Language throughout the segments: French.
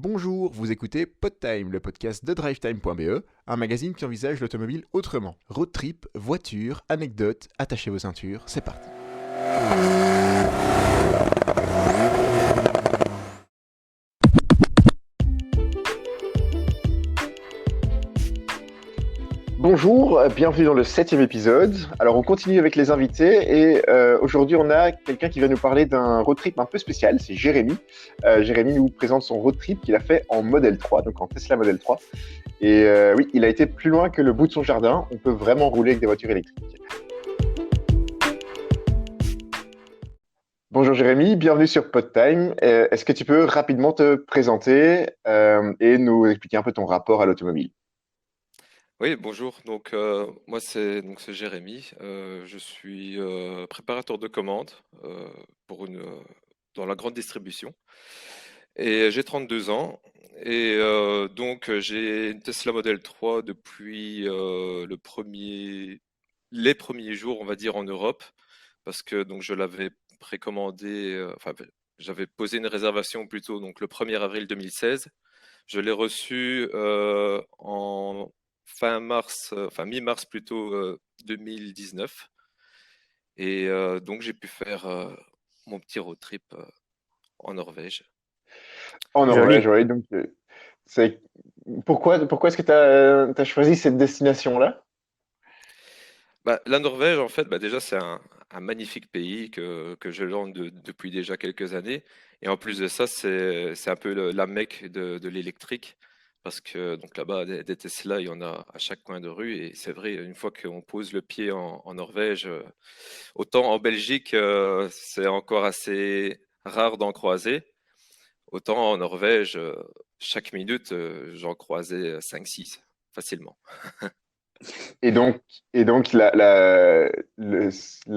Bonjour, vous écoutez Podtime, le podcast de drivetime.be, un magazine qui envisage l'automobile autrement. Road trip, voiture, anecdotes, attachez vos ceintures, c'est parti. Bonjour, bienvenue dans le 7e épisode. Alors on continue avec les invités et aujourd'hui on a quelqu'un qui va nous parler d'un road trip un peu spécial, c'est Jérémy. Jérémy nous présente son road trip qu'il a fait en Model 3, donc en Tesla Model 3. Et oui, il a été plus loin que le bout de son jardin, on peut vraiment rouler avec des voitures électriques. Bonjour Jérémy, bienvenue sur Podtime. Est-ce que tu peux rapidement te présenter et nous expliquer un peu ton rapport à l'automobile? Oui, bonjour. Moi c'est Jérémy. Je suis préparateur de commandes pour dans la grande distribution et j'ai 32 ans j'ai une Tesla Model 3 depuis les premiers jours, on va dire, en Europe parce que donc je l'avais précommandé, j'avais posé une réservation plutôt donc le 1er avril 2016. Je l'ai reçu en fin mars, enfin mi-mars plutôt 2019. Donc j'ai pu faire mon petit road trip en Norvège. En Norvège, Joli. oui. Donc, c'est... pourquoi est-ce que tu as choisi cette destination-là? Bah, la Norvège, en fait, bah, déjà c'est un magnifique pays que je lande depuis déjà quelques années. Et en plus de ça, c'est un peu la Mecque de l'électrique. Parce que donc là-bas, des Tesla, il y en a à chaque coin de rue. Et c'est vrai, une fois qu'on pose le pied en Norvège, autant en Belgique, c'est encore assez rare d'en croiser. Autant en Norvège, chaque minute, j'en croisais 5-6 facilement. Et donc, la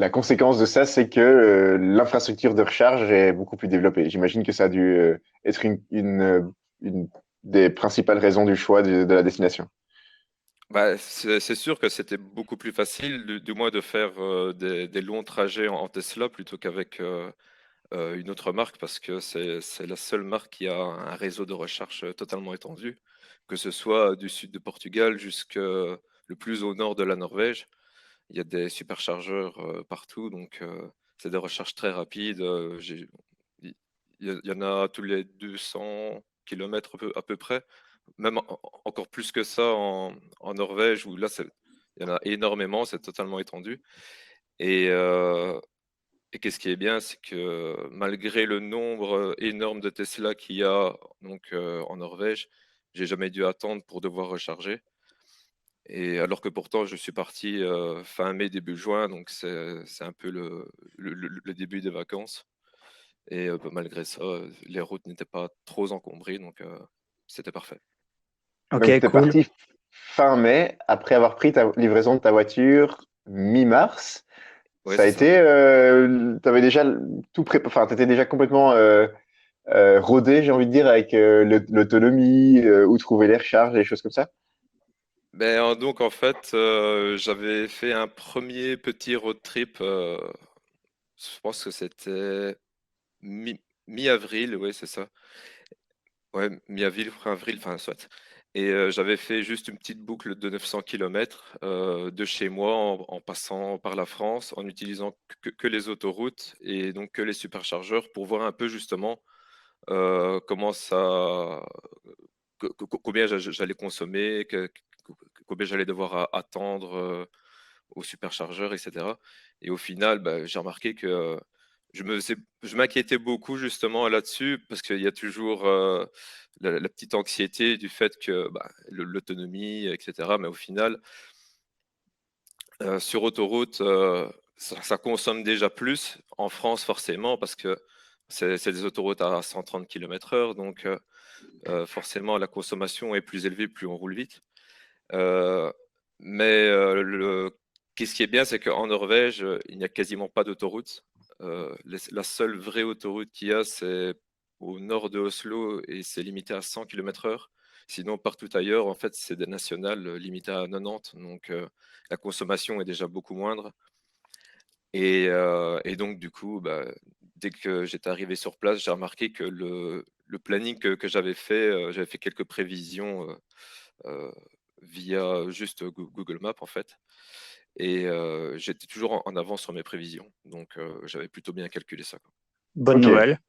conséquence de ça, c'est que l'infrastructure de recharge est beaucoup plus développée. J'imagine que ça a dû être une des principales raisons du choix de la destination. Bah, c'est sûr que c'était beaucoup plus facile, du moins de faire des longs trajets en Tesla plutôt qu'avec une autre marque, parce que c'est la seule marque qui a un réseau de recharge totalement étendu, que ce soit du sud de Portugal jusqu'à le plus au nord de la Norvège. Il y a des superchargeurs partout, donc c'est des recharges très rapides. Il il y en a tous les 200 kilomètres à peu près, même encore plus que ça en Norvège, où là, il y en a énormément, c'est totalement étendu. Et, euh, et qu'est-ce qui est bien, c'est que malgré le nombre énorme de Tesla qu'il y a en Norvège, j'ai jamais dû attendre pour devoir recharger. Et alors que pourtant, je suis parti fin mai, début juin, donc c'est un peu le début des vacances. Malgré ça, les routes n'étaient pas trop encombrées, donc c'était parfait. Donc, Ok, tu es cool. parti fin mai, après avoir pris ta livraison de ta voiture mi-mars. Oui, Ça a c'est ça. été, t'avais déjà tout enfin, t'étais déjà complètement rodé, j'ai envie de dire, avec l'autonomie, où trouver les recharges, et des choses comme ça. Donc en fait, j'avais fait un premier petit road trip, je pense que c'était mi-avril, oui, c'est ça. Ouais, mi-avril, fin avril, enfin, soit. J'avais fait juste une petite boucle de 900 kilomètres de chez moi en passant par la France, en utilisant que les autoroutes et donc que les superchargeurs pour voir un peu justement comment ça, combien j'allais consommer, combien j'allais devoir attendre au superchargeur, etc. Et au final, bah, j'ai remarqué que je m'inquiétais beaucoup justement là-dessus parce qu'il y a toujours la petite anxiété du fait que bah, l'autonomie, etc. Mais au final, sur autoroute, ça consomme déjà plus en France forcément parce que c'est des autoroutes à 130 km/h, donc forcément la consommation est plus élevée plus on roule vite. Euh, Qu'est-ce qui est bien, c'est qu'en Norvège, il n'y a quasiment pas d'autoroute. La seule vraie autoroute qu'il y a, c'est au nord de Oslo et c'est limité à 100 km/h. Sinon, partout ailleurs, en fait, c'est des nationales limitées à 90. Donc, la consommation est déjà beaucoup moindre. Du coup, bah, dès que j'étais arrivé sur place, j'ai remarqué que le planning que j'avais fait quelques prévisions euh, via juste Google Maps en fait. Et j'étais toujours en avance sur mes prévisions. Donc j'avais plutôt bien calculé ça, quoi. Bonne Ok. nouvelle.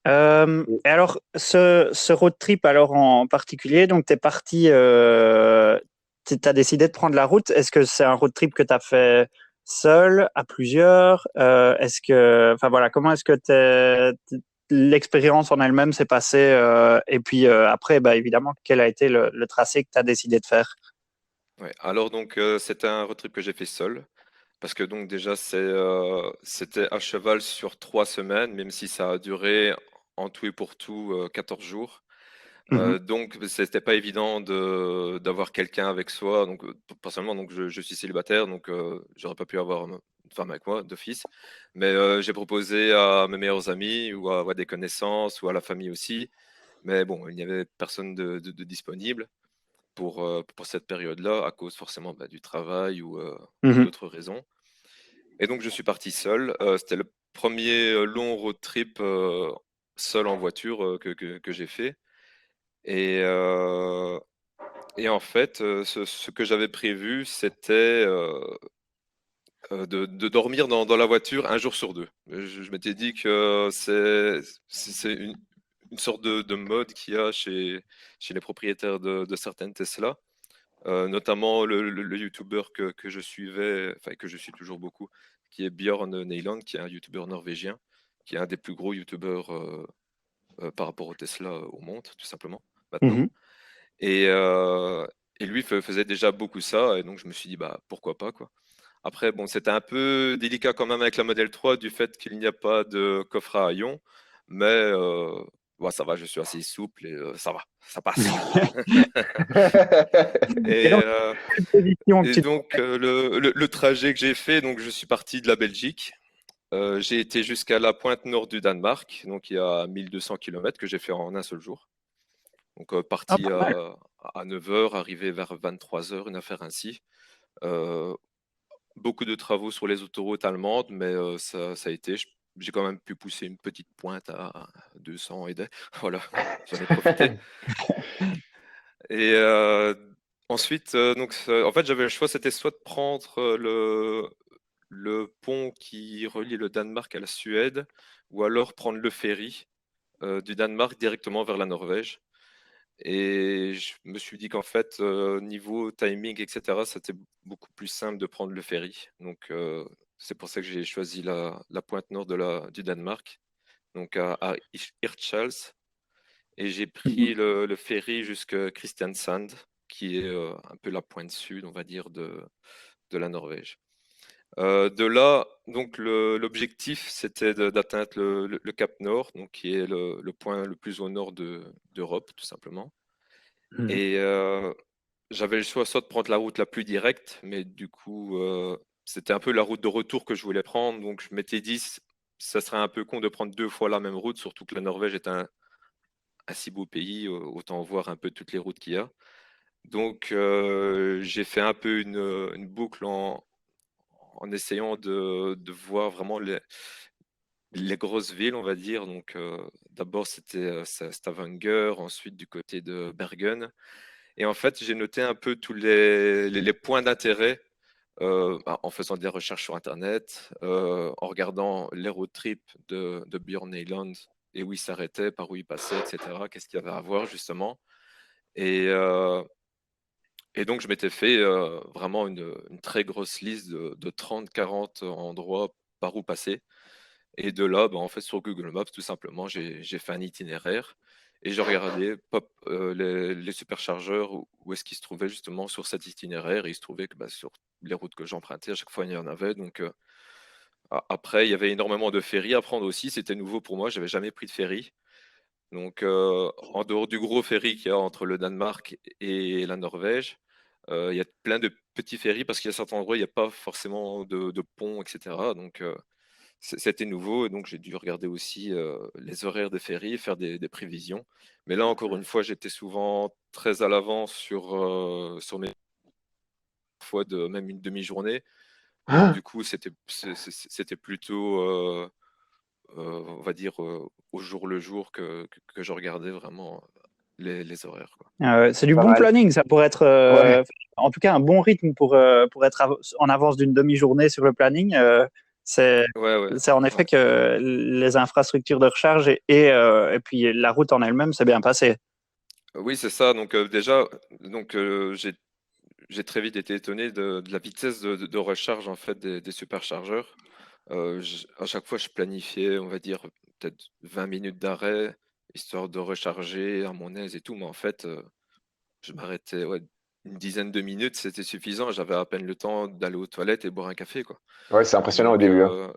Et alors, ce road trip alors en particulier, donc tu es parti, tu as décidé de prendre la route. Est-ce que c'est un road trip que tu as fait seul, à plusieurs? Est-ce que, enfin voilà, comment est-ce que l'expérience en elle-même s'est passée? Et puis après, bah, évidemment, quel a été le tracé que tu as décidé de faire? Ouais. Alors donc c'était un road trip que j'ai fait seul. Parce que donc déjà c'était à cheval sur 3 semaines, même si ça a duré en tout et pour tout 14 jours. Mhm, Donc c'était pas évident d'avoir quelqu'un avec soi. Donc personnellement donc je suis célibataire, donc j'aurais pas pu avoir une femme avec moi d'office. Mais j'ai proposé à mes meilleurs amis ou à des connaissances ou à la famille aussi. Mais bon, il n'y avait personne de disponible pour cette période-là à cause forcément du travail ou mhm, d'autres raisons. Et donc je suis parti seul. C'était le premier long road trip seul en voiture que j'ai fait. Et, euh, et en fait, ce que j'avais prévu, c'était de dormir dans la voiture un jour sur deux. Je m'étais dit que c'est une sorte de mode qu'il y a chez les propriétaires de certaines Tesla. Notamment le YouTuber que je suivais, enfin que je suis toujours beaucoup, qui est Björn Neiland, qui est un YouTuber norvégien, qui est un des plus gros YouTubers par rapport au Tesla au monde, tout simplement, maintenant. mhm. Et, euh, et lui faisait déjà beaucoup ça, et donc je me suis dit, bah pourquoi pas, quoi. Après, bon, c'était un peu délicat quand même avec la Model 3 du fait qu'il n'y a pas de coffre à ion, mais ouais, ça va, je suis assez souple et ça va, ça passe. Et Et, donc, euh, quelle position que Et tu donc, le trajet que j'ai fait, donc je suis parti de la Belgique. J'ai été jusqu'à la pointe nord du Danemark, donc il y a 1200 km que j'ai fait en un seul jour. Donc, Ah, parti pas mal. à 9 heures, arrivé vers 23 heures, une affaire ainsi. Euh, Beaucoup de travaux sur les autoroutes allemandes, mais ça a été. J'ai quand même pu pousser une petite pointe à 200 et des. Voilà, j'en ai profité. Et ensuite, en fait, j'avais le choix, c'était soit de prendre le pont qui relie le Danemark à la Suède, ou alors prendre le ferry du Danemark directement vers la Norvège. Et je me suis dit qu'en fait, niveau timing, etc., c'était beaucoup plus simple de prendre le ferry. Donc, c'est pour ça que j'ai choisi la pointe nord du Danemark, donc à Hirtshals. Et j'ai Mhm, pris le ferry jusqu'à Kristiansand, qui est un peu la pointe sud, on va dire, de la Norvège. De là, donc l'objectif, c'était d'atteindre le Cap Nord, donc qui est le point le plus au nord d'Europe, tout simplement. mhm. Et j'avais le choix soit de prendre la route la plus directe, mais du coup, c'était un peu la route de retour que je voulais prendre. Donc je m'étais dit, ça serait un peu con de prendre 2 fois la même route, surtout que la Norvège est un si beau pays, autant voir un peu toutes les routes qu'il y a. Donc j'ai fait un peu une boucle en essayant de voir vraiment les grosses villes, on va dire. Donc, d'abord, c'était Stavanger, ensuite du côté de Bergen. Et en fait, j'ai noté un peu tous les points d'intérêt en faisant des recherches sur Internet, en regardant les road trips de Björn Eiland et où il s'arrêtait, par où il passait, etc. Qu'est-ce qu'il y avait à voir, justement. Et, euh, et donc, je m'étais fait vraiment une très grosse liste de 30-40 endroits par où passer. Et de là, en fait, sur Google Maps, tout simplement, j'ai fait un itinéraire et j'ai regardé les superchargeurs où est-ce qu'ils se trouvaient justement sur cet itinéraire. Et il se trouvait que sur les routes que j'empruntais, à chaque fois, il y en avait. Donc, après, il y avait énormément de ferries à prendre aussi. C'était nouveau pour moi. J'avais jamais pris de ferry. Donc, en dehors du gros ferry qu'il y a entre le Danemark et la Norvège, il y a plein de petits ferries parce qu'il y a certains endroits, il n'y a pas forcément de pont, etc. Donc, c'était nouveau et donc j'ai dû regarder aussi les horaires des ferries, faire des prévisions. Mais là, encore une fois, j'étais souvent très à l'avance sur mes fois de même une demi-journée. Donc, Ah, du coup, c'était plutôt on va dire, au jour le jour que je regardais vraiment les horaires, quoi. C'est du Pas bon mal. planning, ça pourrait être Ouais, en tout cas un bon rythme pour être en avance d'une demi-journée sur le planning. C'est Ouais, ouais, c'est en effet ouais. que les infrastructures de recharge et puis la route en elle-même s'est bien passée. Oui, c'est ça. Donc déjà, donc j'ai très vite été étonné de la vitesse de recharge en fait des superchargeurs. À chaque fois, je planifiais, on va dire, peut-être 20 minutes d'arrêt, histoire de recharger à mon aise et tout. Mais en fait, je m'arrêtais, ouais, une dizaine de minutes, c'était suffisant. J'avais à peine le temps d'aller aux toilettes et boire un café, quoi. ouais, c'est impressionnant au Donc, début, hein.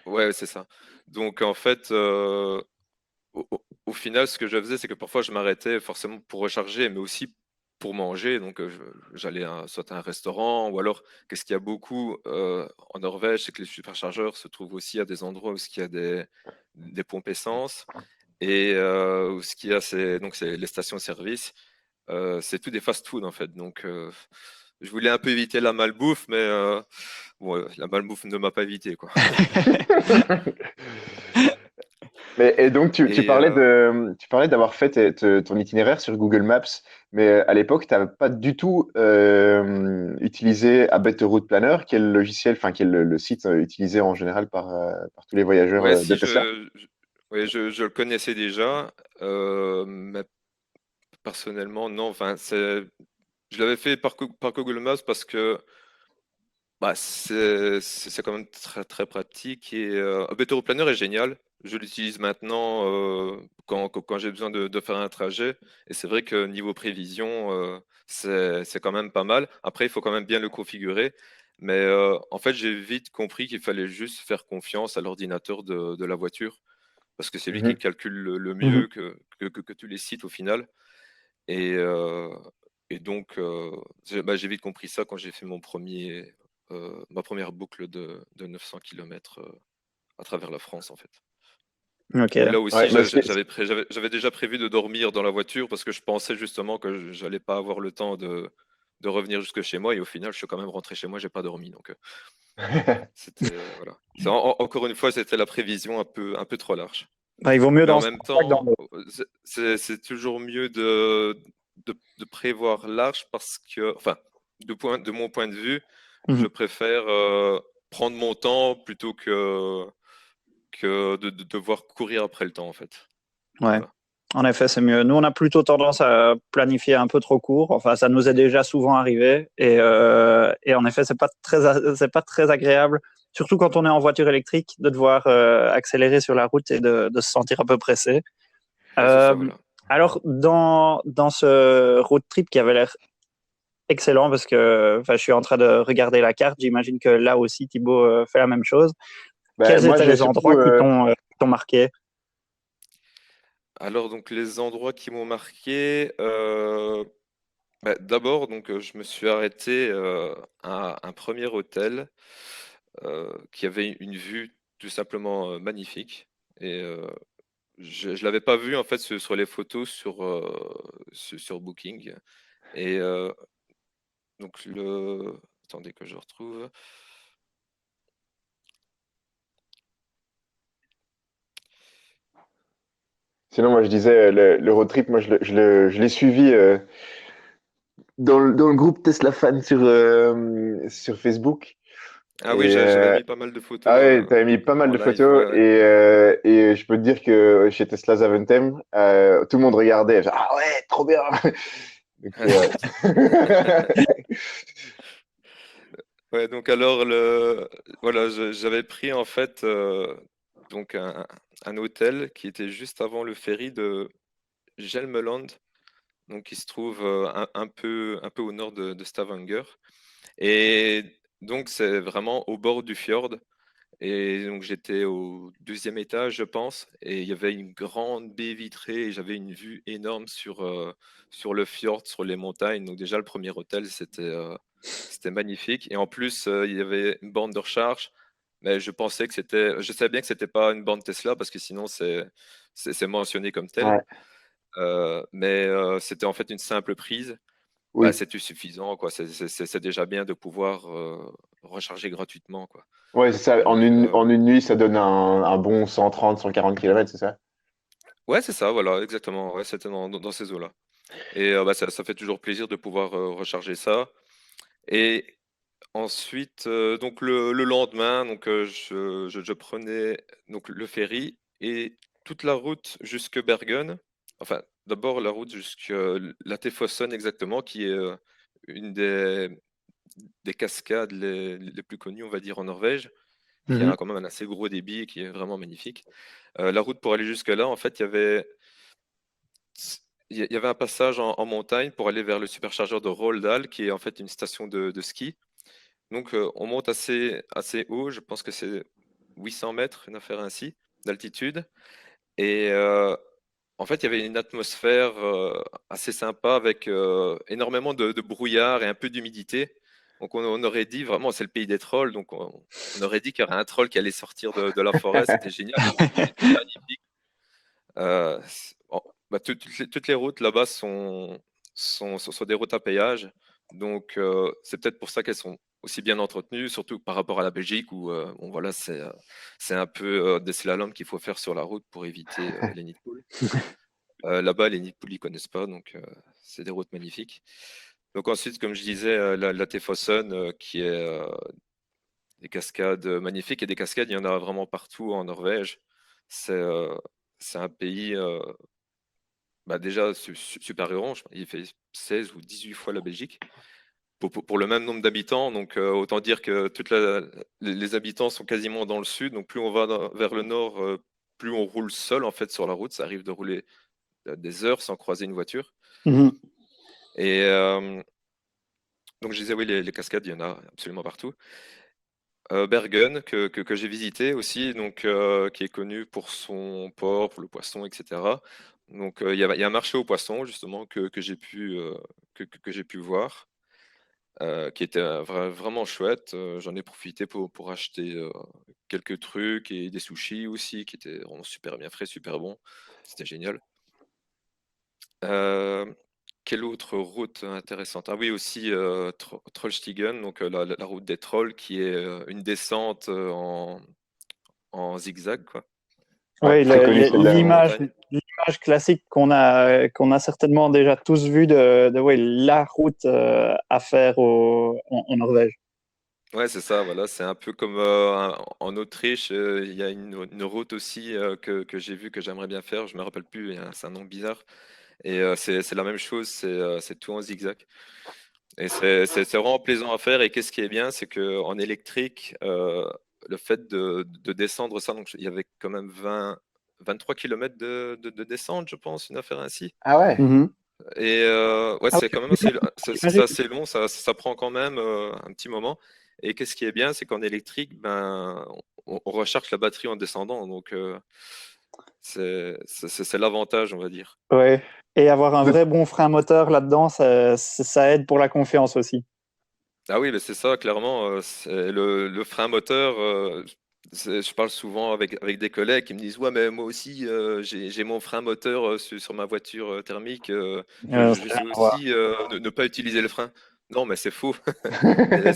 ouais, c'est ça. Donc, en fait, au final, ce que je faisais, c'est que parfois, je m'arrêtais forcément pour recharger, mais aussi pour manger. Donc, j'allais soit à un restaurant, ou alors, qu'est-ce qu'il y a beaucoup en Norvège, c'est que les superchargeurs se trouvent aussi à des endroits où il y a des pompes essence. Et où ce qu'il y a, c'est les stations-service. C'est tout des fast-food en fait. Donc, je voulais un peu éviter la malbouffe, mais bon, la malbouffe ne m'a pas évité, quoi. Mais, et donc, Et tu parlais d'avoir fait ton itinéraire sur Google Maps, mais à l'époque, tu n'avais pas du tout utilisé A Better Route Planner, qui est le logiciel, enfin, qui est le site utilisé en général par tous les voyageurs ouais, de si Tesla. ouais, je le connaissais déjà, mais personnellement, non. Enfin, je l'avais fait par Google Maps parce que bah, c'est quand même très, très pratique et Better Planner est génial. Je l'utilise maintenant quand j'ai besoin de faire un trajet. Et c'est vrai que niveau prévision, c'est quand même pas mal. Après, il faut quand même bien le configurer. Mais en fait, j'ai vite compris qu'il fallait juste faire confiance à l'ordinateur de la voiture. Parce que c'est lui qui Mhm. calcule le Mhm. mieux que tous les sites au final. Et, euh, et donc, j'ai vite compris ça quand j'ai fait ma première boucle de 900 km à travers la France, en fait. Ok. Où là Ouais, aussi, bah, j'avais déjà prévu de dormir dans la voiture parce que je pensais justement que j'allais pas avoir le temps de revenir jusque chez moi. Et au final, je suis quand même rentré chez moi, j'ai pas dormi. Donc, c'était, voilà. Encore une fois, c'était la prévision un peu trop large. Bah, il vaut mieux Mais en dans ce même sens-là que dans temps, l'autre. c'est toujours mieux de prévoir large parce que, enfin, de mon point de vue, je Mhm. préfère prendre mon temps plutôt que de devoir courir après le temps, en fait. Ouais. Voilà. En effet, c'est mieux. Nous, on a plutôt tendance à planifier un peu trop court. Enfin, ça nous est déjà souvent arrivé. Et en effet, c'est pas très agréable, surtout quand on est en voiture électrique, de devoir accélérer sur la route et de se sentir un peu pressé. Ouais, c'est ça, Euh, voilà. alors, dans ce road trip qui avait l'air excellent, parce que enfin, je suis en train de regarder la carte, j'imagine que là aussi, Thibaut fait la même chose. bah, Quels moi, étaient j'ai les surtout, endroits qui t'ont marqué? Alors, donc, les endroits qui m'ont marqué, bah, d'abord, donc, je me suis arrêté à un premier hôtel qui avait une vue tout simplement magnifique. Et je ne l'avais pas vu en fait sur les photos sur Booking. Et donc attendez que je retrouve. sinon, moi, je disais, le road trip, moi, je l'ai suivi dans le groupe Tesla Fan sur Facebook. Ah oui, Et, j'avais mis pas mal de photos ah ouais, t'avais mis pas mal en de live. photos Ouais, ouais. et je peux te dire que chez Tesla Zaventem, tout le monde regardait. Genre, ah ouais, trop bien. Donc, Ouais, donc alors voilà, j'avais pris en fait donc un hôtel qui était juste avant le ferry de Hjelmeland, donc qui se trouve un peu au nord de Stavanger. Et donc c'est vraiment au bord du fjord. Et donc j'étais au deuxième étage, je pense, et il y avait une grande baie vitrée et j'avais une vue énorme sur le fjord, sur les montagnes. Donc déjà le premier hôtel, c'était magnifique. Et en plus, il y avait une borne de recharge, mais je savais bien que c'était pas une borne Tesla parce que sinon c'est mentionné comme tel. ouais, Mais c'était en fait une simple prise. Bah, oui. c'était suffisant, quoi. C'est déjà bien de pouvoir recharger gratuitement, quoi. Ouais, c'est ça. Donc, En une nuit, ça donne un bon 130, 140 km, c'est ça? ouais, c'est ça, voilà, exactement. Ouais, c'était dans ces eaux-là. Et bah, ça fait toujours plaisir de pouvoir recharger ça. Et ensuite, donc le lendemain, donc je prenais donc le ferry et toute la route jusque Bergen. Enfin, d'abord la route jusqu'à la Téfossön exactement, qui est une des cascades les plus connues, on va dire, en Norvège, qui Mhm. a quand même un assez gros débit et qui est vraiment magnifique. La route pour aller jusque-là, en fait, il y avait un passage en montagne pour aller vers le superchargeur de Rolldal, qui est en fait une station de ski. Donc, on monte assez haut, je pense que c'est 800 mètres, une affaire ainsi, d'altitude. Et en fait, il y avait une atmosphère assez sympa avec énormément de brouillard et un peu d'humidité. Donc, on aurait dit vraiment, c'est le pays des trolls. Donc, on aurait dit qu'il y aurait un troll qui allait sortir de la forêt. C'était génial. La route est magnifique. Bah, toutes les routes là-bas sont des routes à péage. Donc, c'est peut-être pour ça qu'elles sont aussi bien entretenues, surtout par rapport à la Belgique où bon, voilà, c'est un peu des slaloms qu'il faut faire sur la route pour éviter les nids de poules. Là-bas, les nids de poules, ils connaissent pas, donc c'est des routes magnifiques. Donc ensuite, comme je disais, la Téfossön, qui est des cascades magnifiques, et des cascades, il y en a vraiment partout en Norvège. C'est c'est un pays bah déjà super grand, il fait 16 ou 18 fois la Belgique pour le même nombre d'habitants. Donc autant dire que les habitants sont quasiment dans le sud. Donc plus on va vers le nord, plus on roule seul en fait sur la route. Ça arrive de rouler des heures sans croiser une voiture. Mhm. Et donc je disais oui, les cascades, il y en a absolument partout. Bergen que j'ai visité aussi, donc qui est connu pour son porc, pour le poisson, etc. Donc il y a un marché aux poissons justement que j'ai pu que j'ai pu voir, qui était vraiment chouette. J'en ai profité pour acheter quelques trucs et des sushis aussi, qui étaient vraiment super bien frais, super bons. C'était génial. Euh, Quelle autre route intéressante? Ah oui, aussi Trollstigen, donc la route des trolls, qui est une descente en zigzag, quoi, Ouais, Oui, très connu celle-là. en l'image, montagne. l'image classique qu'on a certainement déjà tous vue de ouais, la route à faire en Norvège. Ouais, c'est ça, voilà, c'est un peu comme en Autriche, il y a une route aussi que j'ai vue, que j'aimerais bien faire, je me rappelle plus, c'est un nom bizarre, et c'est la même chose, c'est tout en zigzag. Et c'est vraiment plaisant à faire, et qu'est-ce qui est bien, c'est qu'en électrique, le fait de descendre ça, donc il y avait quand même 23 km de descente, je pense, une affaire ainsi. Ah ouais. Mhm. Et ouais, Ah c'est oui, quand même c'est j'imagine. assez long, ça prend quand même un petit moment. Et qu'est-ce qui est bien, c'est qu'en électrique, ben, on recharge la batterie en descendant. Donc, c'est l'avantage, on va dire. Ouais. Et avoir un vrai bon frein moteur là-dedans, ça aide pour la confiance aussi. Ah oui, mais c'est ça, clairement. C'est le frein moteur. Je parle souvent avec des collègues qui me disent, ouais, mais moi aussi, j'ai mon frein moteur sur ma voiture thermique. Ça Je n'a rien sais à voir. aussi ne pas utiliser le frein. Non, mais c'est faux. Et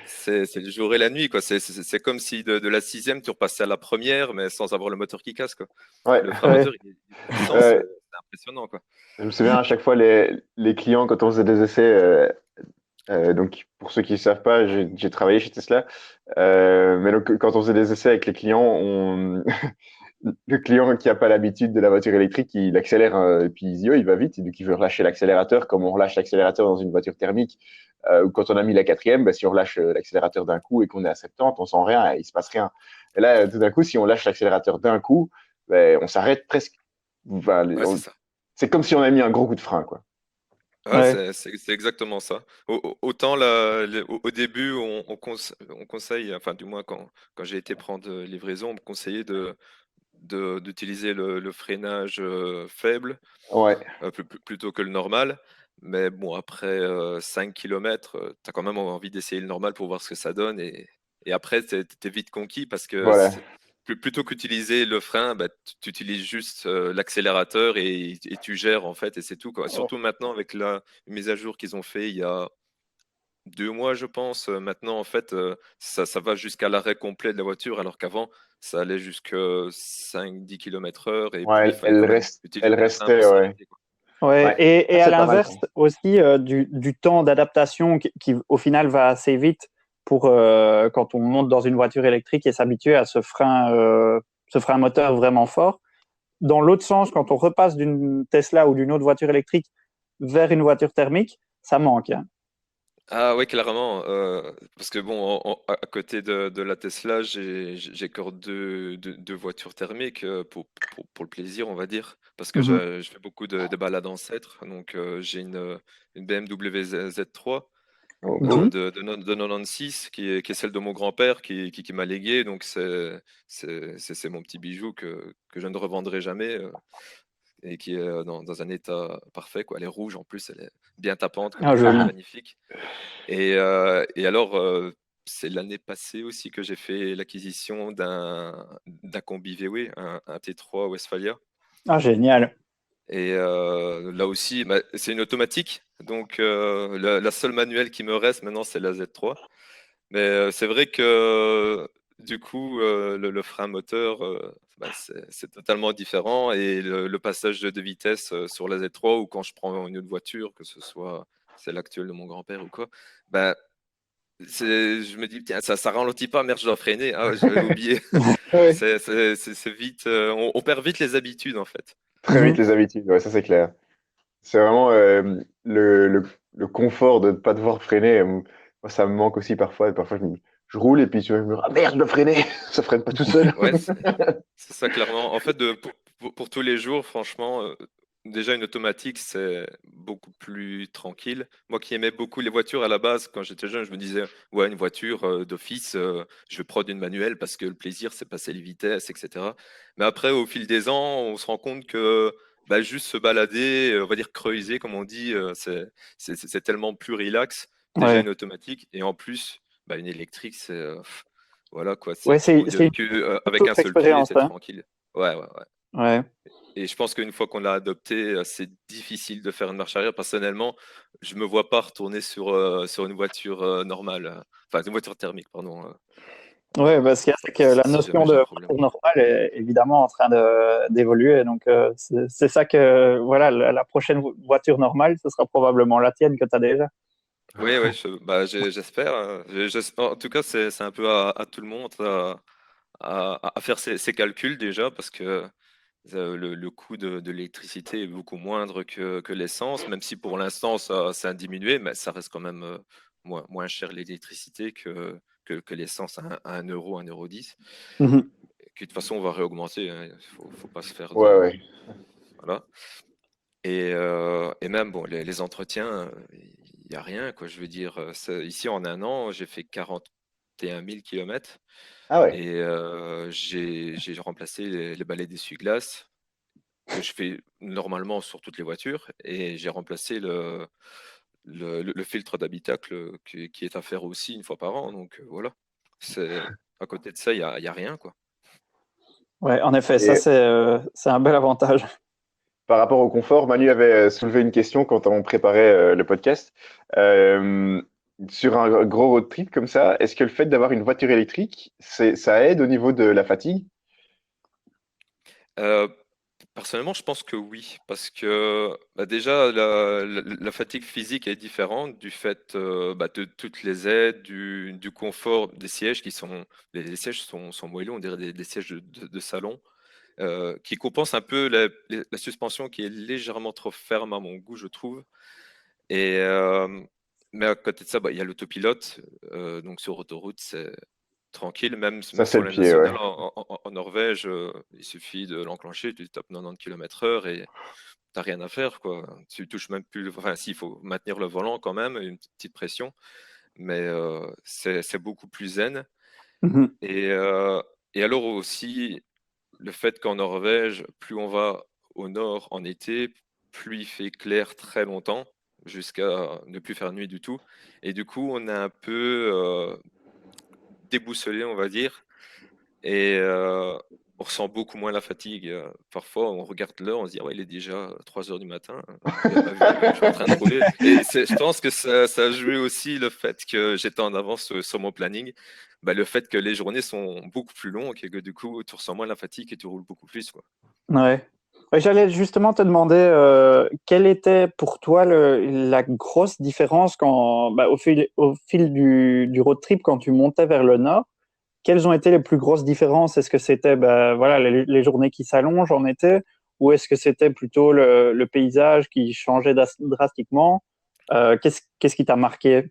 c'est le jour et la nuit, quoi. C'est comme si de la sixième, tu repassais à la première, mais sans avoir le moteur qui casse, quoi. Ouais. Le frein Ouais. moteur, il est puissant, c'est Euh, c'est impressionnant, quoi. je me souviens à chaque fois les clients quand on faisait des essais. Donc pour ceux qui ne savent pas, j'ai travaillé chez Tesla. Mais donc quand on faisait des essais avec les clients, le client qui n'a pas l'habitude de la voiture électrique, il accélère et puis il dit, oh, il va vite, et donc il veut relâcher l'accélérateur comme on relâche l'accélérateur dans une voiture thermique. Ou quand on a mis la quatrième, bah, si on relâche l'accélérateur d'un coup et qu'on est à 70, on sent rien et il se passe rien. Et là, tout d'un coup, si on lâche l'accélérateur d'un coup, bah, on s'arrête presque. Enfin, Ouais, c'est ça. c'est comme si on a mis un gros coup de frein, quoi. Ouais, Ouais. c'est exactement ça. Autant au début, on conseille, enfin du moins quand j'ai été prendre livraison, on me conseillait d'utiliser le freinage faible Ouais, plutôt que le normal. Mais bon, après 5 km, tu as quand même envie d'essayer le normal pour voir ce que ça donne. Et après, tu es vite conquis parce que voilà. plutôt qu'utiliser le frein, bah, tu utilises juste l'accélérateur et tu gères en fait, et c'est tout, quoi. Surtout maintenant avec la mise à jour qu'ils ont fait il y a 2 mois, je pense. Maintenant, en fait, ça va jusqu'à l'arrêt complet de la voiture, alors qu'avant, ça allait jusqu'à 5-10 km/h, et puis il Ouais, fallait quand même elle utiliser le frein pour restait, ouais. s'arrêter, quoi. Ouais, Ouais. Ah, et à c'est pas mal, ça. l'inverse aussi du temps d'adaptation qui, au final va assez vite pour quand on monte dans une voiture électrique et s'habituer à ce frein moteur vraiment fort. Dans l'autre sens, quand on repasse d'une Tesla ou d'une autre voiture électrique vers une voiture thermique, ça manque, hein. Ah oui, clairement. Parce que bon, à côté de la Tesla, j'ai encore deux voitures thermiques, pour le plaisir, on va dire. Parce que Mhm. je fais beaucoup de balades ancêtres. Donc j'ai une BMW Z3, Oh, cool. de 96, qui est celle de mon grand-père, qui m'a légué. Donc c'est mon petit bijou que je ne revendrai jamais, et qui est dans un état parfait, quoi. Elle est rouge en plus, elle est bien tapante comme Ah, elle est, elle est joli. magnifique. Et alors, c'est l'année passée aussi que j'ai fait l'acquisition d'un combi VW, un T3 Westphalia. Ah, génial. Et là aussi, bah, c'est une automatique. Donc, la seule manuelle qui me reste maintenant, c'est la Z3. Mais c'est vrai que du coup, le frein moteur, bah, c'est totalement différent. Et le passage de vitesse sur la Z3, ou quand je prends une autre voiture, que ce soit celle actuelle de mon grand-père ou quoi, bah, je me dis, tiens, ça ralentit pas, merde, je dois freiner. Ah, ouais, j'avais oublié. Ouais. C'est vite, on perd vite les habitudes, en fait. Très vite Mhm. les habitudes, ouais, ça c'est clair. C'est vraiment le confort de ne pas devoir freiner. Moi, ça me manque aussi parfois. Et parfois, je roule et puis je me dis, ah merde, je dois freiner. Ça freine pas tout seul. Ouais, c'est ça, clairement. En fait, pour tous les jours, franchement, déjà une automatique, c'est beaucoup plus tranquille. Moi qui aimais beaucoup les voitures à la base, quand j'étais jeune, je me disais, ouais, une voiture d'office, je vais prendre une manuelle parce que le plaisir, c'est passer les vitesses, etc. Mais après, au fil des ans, on se rend compte que bah, juste se balader, on va dire creuser, comme on dit, c'est tellement plus relax. Déjà Ouais. une automatique, et en plus, bah, une électrique, voilà quoi, Ouais, tu roules c'est une toute avec un autre seul pied, expérience, t'es hein. tranquille. Ouais, ouais, ouais. Ouais. Et je pense qu'une fois qu'on l'a adopté, c'est difficile de faire une marche arrière. Personnellement, je me vois pas retourner sur une voiture normale, enfin une voiture thermique, pardon, Ouais, parce qu'il y a c'est que la si notion jamais j'ai un de problème. parcours normal est évidemment en train d'évoluer. Donc, c'est ça que, voilà, la prochaine voiture normale, ce sera probablement la tienne que tu as déjà. Oui, oui, bah, j'espère, hein. En tout cas, c'est un peu à tout le monde à faire ses calculs déjà, parce que le coût de l'électricité est beaucoup moindre que l'essence, même si pour l'instant ça a diminué, mais ça reste quand même moins cher l'électricité que l'essence à 1 euro, 1,10 €. Mhm. Et que de toute façon, on va réaugmenter, hein. Faut pas se faire Ouais, de. ouais. Voilà. Et même, bon, les entretiens, il n'y a rien, quoi. Je veux dire, ici en un an, j'ai fait 41 000 km, Ah ouais. et j'ai remplacé les balais d'essuie-glace que je fais normalement sur toutes les voitures, et j'ai remplacé le filtre d'habitacle qui est à faire aussi une fois par an. Donc voilà. À côté de ça, il y a rien, quoi. Ouais, en effet, ça, Et c'est un bel avantage. par rapport au confort, Manu avait soulevé une question quand on préparait le podcast. Euh, sur un gros road trip comme ça, est-ce que le fait d'avoir une voiture électrique, ça aide au niveau de la fatigue? Euh, Personnellement, je pense que oui, parce que bah, déjà, la fatigue physique est différente du fait, bah, de toutes les aides, du confort des sièges qui sont. Les sièges sont moelleux, on dirait des sièges de salon, qui compensent un peu la suspension qui est légèrement trop ferme à mon goût, je trouve. Et, mais à côté de ça, bah, il y a l'autopilote. Donc sur autoroute, c'est tranquille. Même Ça, c'est sur le la pied, ouais. nationale en Norvège, il suffit de l'enclencher, tu tapes 90 km/h et t'as rien à faire, quoi. Tu touches même plus. Enfin, si, il faut maintenir le volant quand même, une petite pression, mais c'est beaucoup plus zen. Mhm. Et, euh, et alors aussi, le fait qu'en Norvège, plus on va au nord en été, plus il fait clair très longtemps, jusqu'à ne plus faire nuit du tout. Et du coup, on est un peu déboussolé, on va dire. Et on ressent beaucoup moins la fatigue. Parfois, on regarde l'heure, on se dit, ah ouais, il est déjà 3 heures du matin. Je suis en train de rouler. Et je pense que ça a joué aussi le fait que j'étais en avance sur mon planning. Bah, le fait que les journées sont beaucoup plus longues et que du coup, tu ressens moins la fatigue et tu roules beaucoup plus, quoi. Ouais. Ouais, j'allais justement te demander quelle était pour toi la grosse différence au fil du road trip quand tu montais vers le nord. Quelles ont été les plus grosses différences? Est-ce que c'était voilà, les journées qui s'allongent en été ou est-ce que c'était plutôt le paysage qui changeait drastiquement? Qu'est-ce qui t'a marqué?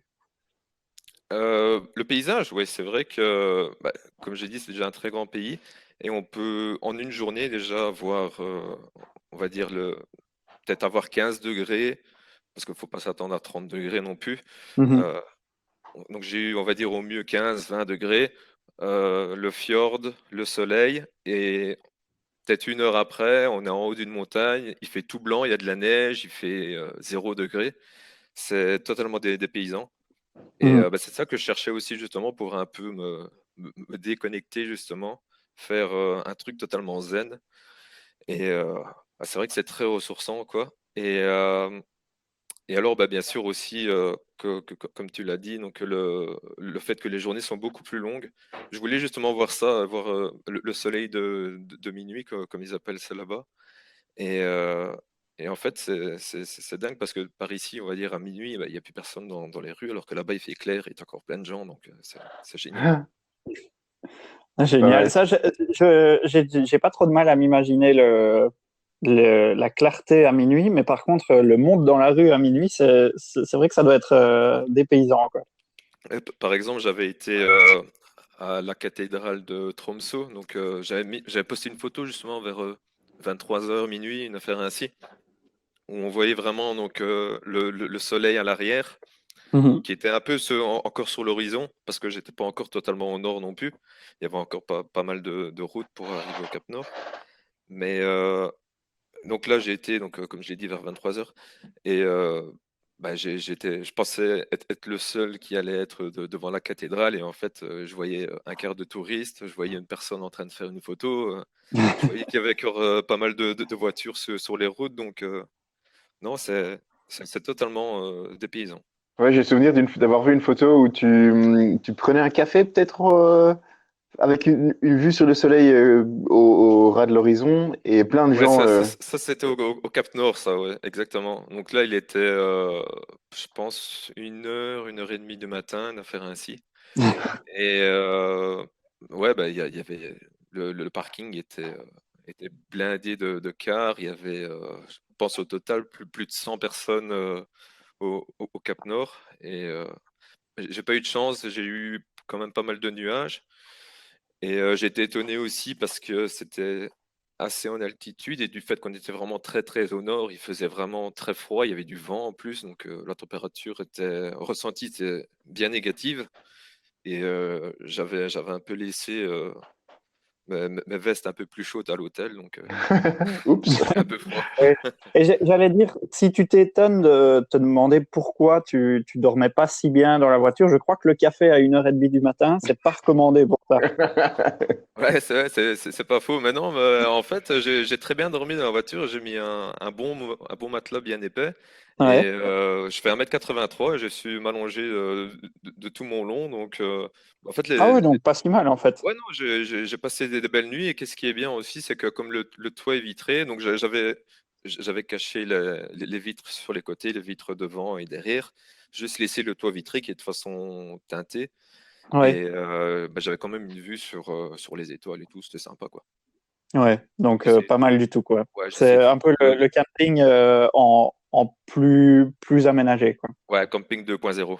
Le paysage, ouais, c'est vrai que, bah, comme j'ai dit, c'est déjà un très grand pays et on peut en une journée déjà avoir, on va dire, peut-être avoir 15 degrés, parce qu'il ne faut pas s'attendre à 30 degrés non plus. Mhm. Euh, donc j'ai eu, on va dire, au mieux 15-20 degrés, le fjord, le soleil, et peut-être 1 heure après, on est en haut d'une montagne, il fait tout blanc, il y a de la neige, il fait 0 degré. C'est totalement des paysans. Et Mhm. bah, c'est ça que je cherchais aussi justement pour un peu me déconnecter justement, faire un truc totalement zen. Et bah, c'est vrai que c'est très ressourçant, quoi. Et alors, bah, bien sûr aussi, comme tu l'as dit, donc le fait que les journées sont beaucoup plus longues. Je voulais justement voir ça, voir le soleil de minuit, comme ils appellent ça là-bas. Et, euh, et en fait, c'est dingue parce que par ici, on va dire à minuit, bah, il n'y a plus personne dans les rues, alors que là-bas, il fait clair et il y a encore plein de gens, donc c'est génial. Ah, Pas génial. mal. Ça, j'ai pas trop de mal à m'imaginer la clarté à minuit, mais par contre, le monde dans la rue à minuit, c'est vrai que ça doit être dépaysant, quoi. Par exemple, j'avais été à la cathédrale de Tromsø, donc j'avais posté une photo justement vers 23 heures minuit, une affaire ainsi, où on voyait vraiment donc le soleil à l'arrière, Mhm. qui était un peu encore sur l'horizon, parce que j'étais pas encore totalement au nord non plus. Il y avait encore pas mal de routes pour arriver au Cap Nord. Mais donc là, j'ai été, donc, comme je l'ai dit, vers 23 heures. Et bah, je pensais être le seul qui allait être devant la cathédrale. Et en fait, je voyais un quart de touristes, je voyais une personne en train de faire une photo. Je voyais qu'il y avait encore pas mal de voitures sur les routes. Donc, non, c'est totalement dépaysant. Ouais, j'ai souvenir d'avoir vu une photo où tu prenais un café peut-être avec une vue sur le soleil au ras de l'horizon et plein de Ouais, gens. ça, c'était au Cap Nord, ça, ouais, exactement. Donc là, il était, je pense, 1 heure et demie du matin, d'affaire ainsi. Et ouais, bah, il y avait le parking était blindé de cars. Il y avait, je pense au total plus de 100 personnes au Cap Nord. Et j'ai pas eu de chance. J'ai eu quand même pas mal de nuages. Et j'ai été étonné aussi parce que c'était assez en altitude et du fait qu'on était vraiment très très au nord, il faisait vraiment très froid. Il y avait du vent en plus, donc la température était ressentie était bien négative. Et j'avais un peu laissé mes vestes un peu plus chaudes à l'hôtel, donc il Oups. faisait un peu froid. Ouais. Et j'allais dire, si tu t'étonnes de te demander pourquoi tu dormais pas si bien dans la voiture, je crois que le café à 1h30 du matin, c'est pas recommandé pour ça. Ouais, c'est vrai, c'est pas faux. Mais non, en fait, j'ai très bien dormi dans la voiture. J'ai mis un bon matelas bien épais. Et Ouais. je fais 1m83 et je suis m'allonger de tout mon long. Donc, en fait, Ah ouais, donc pas si mal en fait. ouais, non, j'ai passé des belles nuits. Et qu'est-ce qui est bien aussi, c'est que comme le toit est vitré, donc j'avais caché les vitres sur les côtés, les vitres devant et derrière. Juste laissé le toit vitré qui est de façon teintée. Ouais. Et bah, j'avais quand même une vue sur les étoiles et tout, c'était sympa, quoi. Ouais. Donc Donc pas mal du tout quoi. ouais, j'ai essayé C'est un peu le camping en plus aménagé quoi. ouais, camping 2.0.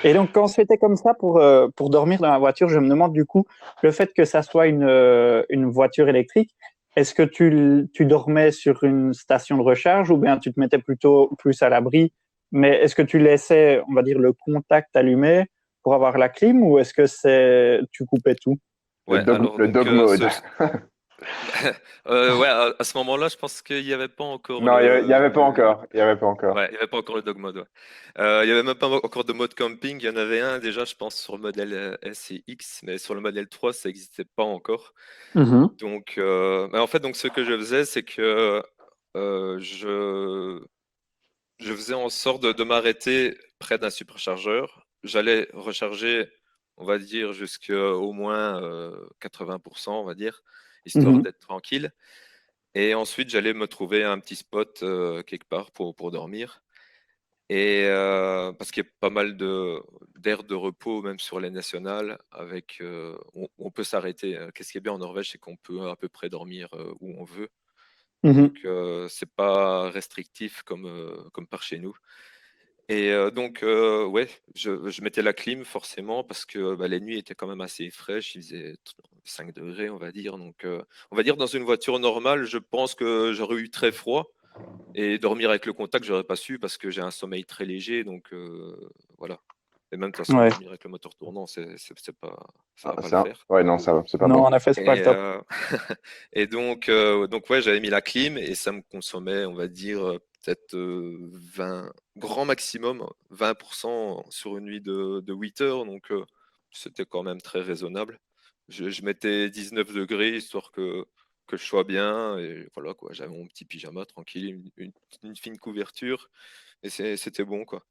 Et donc, quand c'était comme ça pour dormir dans la voiture, je me demande du coup, le fait que ça soit une voiture électrique, est-ce que tu dormais sur une station de recharge ou bien tu te mettais plutôt plus à l'abri? Mais est-ce que tu laissais, on va dire, le contact allumé pour avoir la clim ou est-ce que tu coupais tout? Ouais, alors Le donc dog mode. Ouais, à ce moment-là, je pense qu'il n'y avait pas encore Non, il y avait pas encore. Il y avait pas encore. ouais, il n'y avait pas encore le dog mode. Ouais. Il n'y avait même pas encore de mode camping. Il y en avait un déjà, je pense, sur le modèle S et X, mais sur le modèle 3, ça n'existait pas encore. Mhm. Donc, mais en fait, donc ce que je faisais, c'est que je faisais en sorte de m'arrêter près d'un superchargeur. J'allais recharger, on va dire, jusqu'à au moins 80%, on va dire, histoire Mhm. d'être tranquille. Et ensuite, j'allais me trouver un petit spot quelque part pour dormir. Et parce qu'il y a pas mal d'aires de repos, même sur les nationales, avec, on peut s'arrêter. Qu'est-ce qui est bien en Norvège, c'est qu'on peut à peu près dormir où on veut. Mhm. Donc, c'est pas restrictif comme par chez nous. Et donc, ouais, je mettais la clim forcément parce que bah, les nuits étaient quand même assez fraîches. Il faisait 5 degrés, on va dire. Donc, on va dire dans une voiture normale, je pense que j'aurais eu très froid. Et dormir avec le contact, j'aurais pas su parce que j'ai un sommeil très léger. Donc, voilà. Et même de toute façon, Ouais. dormir avec le moteur tournant, c'est pas, ça Ah, va pas le faire. ouais, non, ça va, c'est pas Non, bon. en effet, c'est pas le Et, top. et donc ouais, j'avais mis la clim et ça me consommait, on va dire, peut-être 20, grand maximum, 20% sur une nuit de 8 heures. Donc c'était quand même très raisonnable. Je mettais 19 degrés histoire que je sois bien. Et voilà quoi, j'avais mon petit pyjama tranquille, une fine couverture et c'était bon quoi.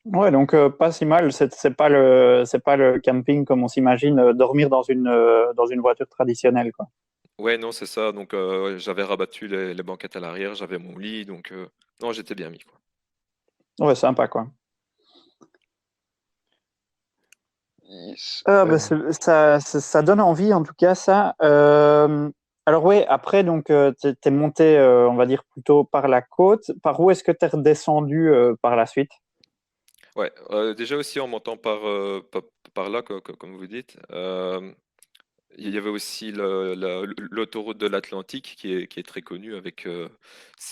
Ouais, donc pas si mal. C'est pas le camping comme on s'imagine, dormir dans une voiture traditionnelle, quoi. Ouais, non, c'est ça. Donc ouais, j'avais rabattu les banquettes à l'arrière, j'avais mon lit. Donc non, j'étais bien mis quoi. Ouais, sympa, quoi. Yes. Bah, ça donne envie, en tout cas, ça. Alors oui, après, donc, t'es monté, on va dire, plutôt par la côte. Par où est-ce que tu es redescendu par la suite? Ouais, déjà aussi en montant par là, comme vous dites, il y avait aussi l'autoroute de l'Atlantique qui est très connue avec,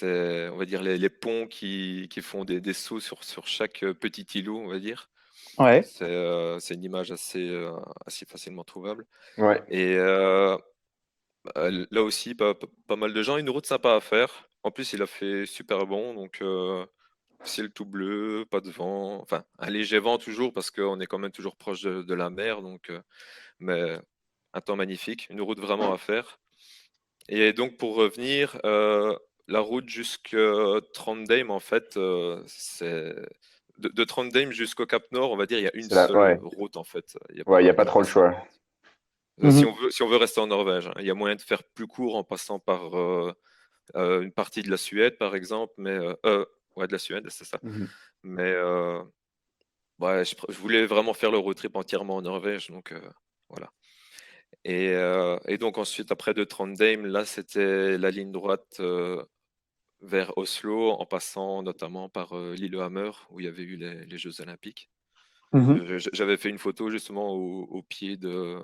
on va dire, les ponts qui font des sauts sur chaque petit îlot, on va dire. Ouais. C'est une image assez facilement trouvable. Ouais. Et là aussi, pas mal de gens, une route sympa à faire. En plus, il a fait super bon, donc ciel tout bleu, pas de vent, enfin un léger vent toujours parce qu'on est quand même toujours proche de la mer, donc mais un temps magnifique, une route vraiment à faire. Et donc pour revenir, la route jusqu'à Trondheim, en fait, c'est de Trondheim jusqu'au Cap Nord, on va dire, il y a une C'est là, seule ouais. route en fait. Ouais, il n'y a Il pas y a trop pas le cinq choix. routes. Mhm. Si on veut rester en Norvège, hein, il y a moyen de faire plus court en passant par une partie de la Suède, par exemple, mais ouais, de la Suède, c'est ça. Mhm. Mais ouais, je voulais vraiment faire le road trip entièrement en Norvège, donc voilà. Et donc ensuite, après de Trondheim, là, c'était la ligne droite vers Oslo, en passant notamment par Lillehammer, où il y avait eu les Jeux Olympiques. Mhm. J'avais fait une photo justement au pied du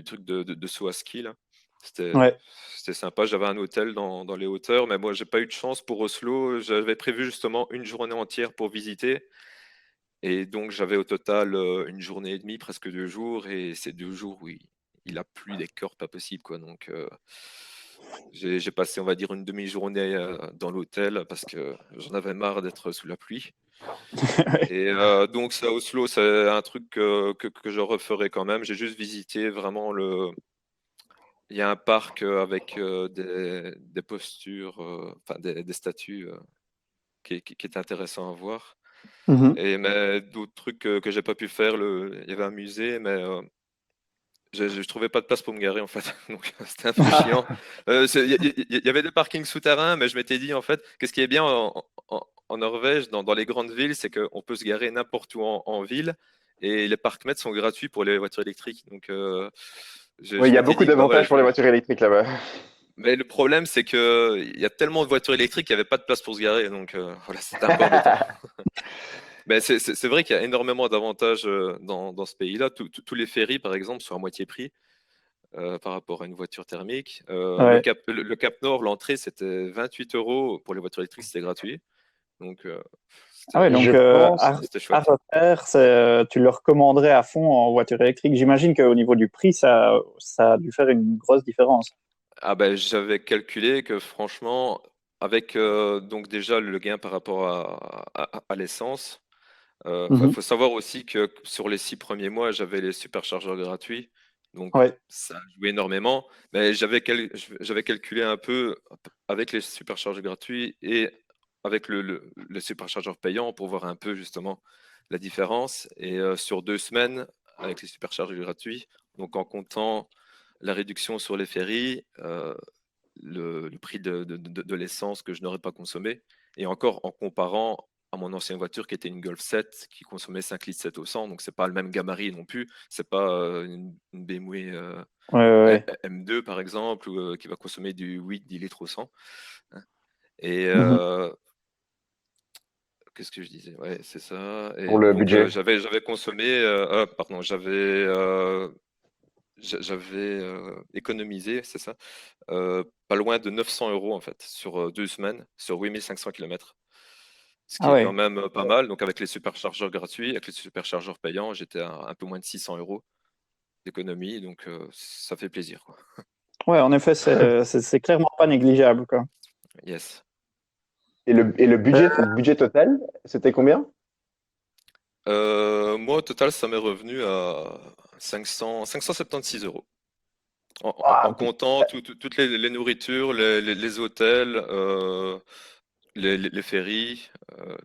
truc de saut à ski, là. C'était, Ouais. c'était sympa. J'avais un hôtel dans les hauteurs, mais moi, j'ai pas eu de chance pour Oslo. J'avais prévu justement une journée entière pour visiter. Et donc, j'avais au total une journée et demie, presque 2 jours. Et ces 2 jours où il a plu des corps pas possible, quoi. Donc, j'ai passé, on va dire, une demi-journée dans l'hôtel parce que j'en avais marre d'être sous la pluie. Et donc, ça, Oslo, c'est un truc que je referai quand même. J'ai juste visité vraiment il y a un parc avec des postures, enfin des statues qui est intéressant à voir. Mhm. Et mais d'autres trucs que j'ai pas pu faire, il y avait un musée, mais je trouvais pas de place pour me garer en fait, donc c'était un peu chiant. Il y avait des parkings souterrains, mais je m'étais dit en fait, qu'est-ce qui est bien en Norvège, dans les grandes villes, c'est qu'on peut se garer n'importe où en ville, et les parcs-mètres sont gratuits pour les voitures électriques. Donc Oui, il je y a m'étais beaucoup dit, bah ouais, d'avantages pour les voitures électriques là-bas. mais le problème, c'est que il y a tellement de voitures électriques qu'il n'y avait pas de place pour se garer. Donc voilà, c'était un peu embêtant. Mais c'est vrai qu'il y a énormément d'avantages dans ce pays-là. Tous les ferries, par exemple, sont à moitié prix par rapport à une voiture thermique. Ouais. Le Cap Nord, l'entrée, c'était 28 €. Pour les voitures électriques, c'était gratuit. Donc Ah ouais, donc Je pense. C'était à chouette. refaire, tu le recommanderais à fond en voiture électrique. J'imagine qu'au niveau du prix, ça a dû faire une grosse différence. Ah ben, j'avais calculé que franchement, avec donc déjà le gain par rapport à l'essence, Mhm. faut savoir aussi que sur les 6 premiers mois, j'avais les superchargeurs gratuits, donc Ouais. ça jouait énormément. Mais j'avais calculé un peu avec les superchargeurs gratuits et avec le superchargeur payant pour voir un peu justement la différence. Et sur 2 semaines, avec les superchargeurs gratuits, donc en comptant la réduction sur les ferries, le prix de l'essence que je n'aurais pas consommé, et encore en comparant à mon ancienne voiture qui était une Golf 7 qui consommait 5 litres 7 au 100, donc c'est pas le même gabarit non plus, c'est pas une BMW Ouais, ouais, ouais. M2 par exemple, qui va consommer du 8-10 litres au 100, hein. Et Mhm. qu'est-ce que je disais? Ouais, c'est ça. Pour Et le donc budget. j'avais consommé, pardon, j'avais économisé, c'est ça, pas loin de 900 € en fait, sur 2 semaines, sur 8500 km. Ce qui Ah est quand ouais. même pas mal. Donc avec les superchargeurs gratuits, avec les superchargeurs payants, j'étais à un peu moins de 600 € d'économie. Donc ça fait plaisir, quoi. Ouais, en effet, c'est clairement pas négligeable, quoi. Yes. Et le budget total, c'était combien? Moi, au total, ça m'est revenu à 576 € en Ah, comptant toutes les nourritures, les hôtels, les ferries,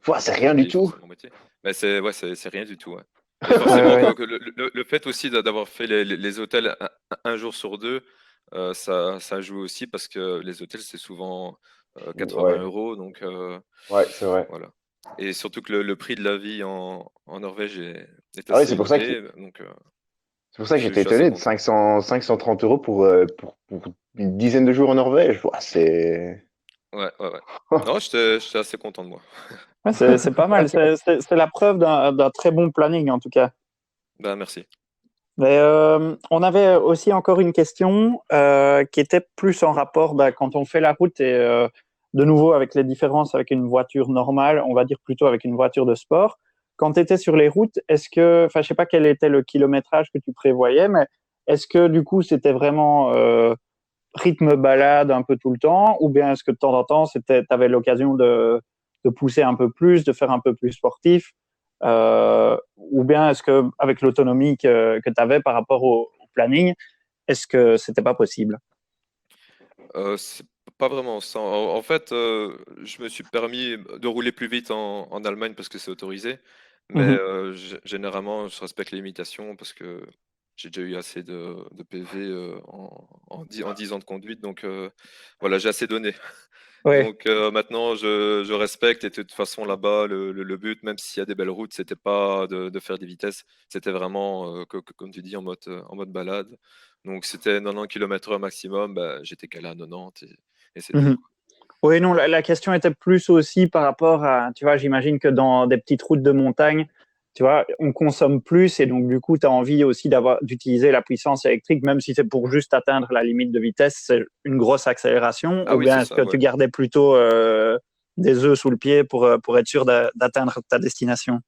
ouah, c'est donc j'ai rien du payé tout. forcément moitié. Mais c'est ouais, c'est rien du tout, ouais. Et Ouais, forcément ouais. que le fait aussi d'avoir fait les hôtels un jour sur deux, ça joue aussi parce que les hôtels, c'est souvent 80 Ouais, euros, donc ouais, c'est vrai. voilà. Et surtout que le prix de la vie en Norvège est Ah oui, assez élevé, donc c'est pour ça que je j'étais suis assez étonné de content. 530 € pour une dizaine de jours en Norvège. Ouah, c'est. Ouais, ouais, ouais. Non, j'étais assez content de moi. Ouais, c'est pas mal. C'est la preuve d'un très bon planning, en tout cas. Ben, merci. Mais on avait aussi encore une question qui était plus en rapport quand on fait la route et de nouveau avec les différences avec une voiture normale, on va dire plutôt avec une voiture de sport. Quand tu étais sur les routes, enfin, je sais pas quel était le kilométrage que tu prévoyais, mais est-ce que du coup c'était vraiment rythme balade un peu tout le temps, ou bien est-ce que de temps en temps tu avais l'occasion de pousser un peu plus, de faire un peu plus sportif? Ou bien est-ce que avec l'autonomie que tu avais par rapport au planning, est-ce que c'était pas possible? C'est pas vraiment ça. En fait, je me suis permis de rouler plus vite en Allemagne parce que c'est autorisé. Mais Mhm. généralement, je respecte les limitations parce que j'ai déjà eu assez de PV en 10 ans de conduite. Donc voilà, j'ai assez donné. Ouais. Donc maintenant, je respecte. Et de toute façon, là-bas, le but, même s'il y a des belles routes, c'était pas de faire des vitesses. C'était vraiment, comme tu dis, en mode balade. Donc c'était 90 km/h maximum. Bah, j'étais calé à 90 et c'est tout, Mhm. quoi. Oui, non, la question était plus aussi par rapport à, tu vois, j'imagine que dans des petites routes de montagne, tu vois, on consomme plus et donc du coup, tu as envie aussi d'utiliser la puissance électrique, même si c'est pour juste atteindre la limite de vitesse, c'est une grosse accélération, Ah ou oui, c'est bien est-ce ça, que tu ouais. gardais plutôt des œufs sous le pied pour être sûr d'atteindre ta destination?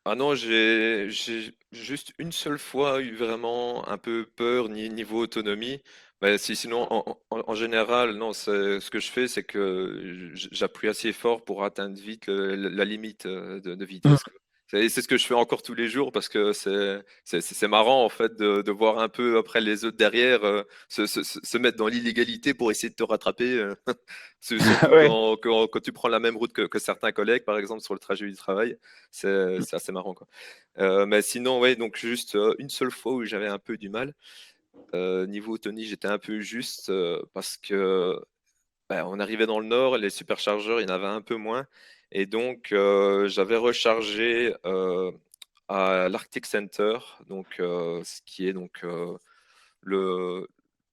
Ah non, j'ai juste une seule fois eu vraiment un peu peur niveau autonomie. Mais sinon, en général, non, ce que je fais, c'est que j'appuie assez fort pour atteindre vite la limite de Mhm. vitesse, quoi. C'est ce que je fais encore tous les jours parce que c'est marrant en fait de voir un peu après les autres derrière se mettre dans l'illégalité pour essayer de te rattraper. Surtout Ouais. quand tu prends la même route que certains collègues, par exemple, sur le trajet du travail. C'est assez marrant, quoi. Mais sinon, ouais, donc juste une seule fois où j'avais un peu du mal. Niveau autonomie, j'étais un peu juste parce que bah, on arrivait dans le nord, les superchargeurs, il y en avait un peu moins. Et donc, j'avais rechargé à l'Arctic Center, donc, ce qui est donc le,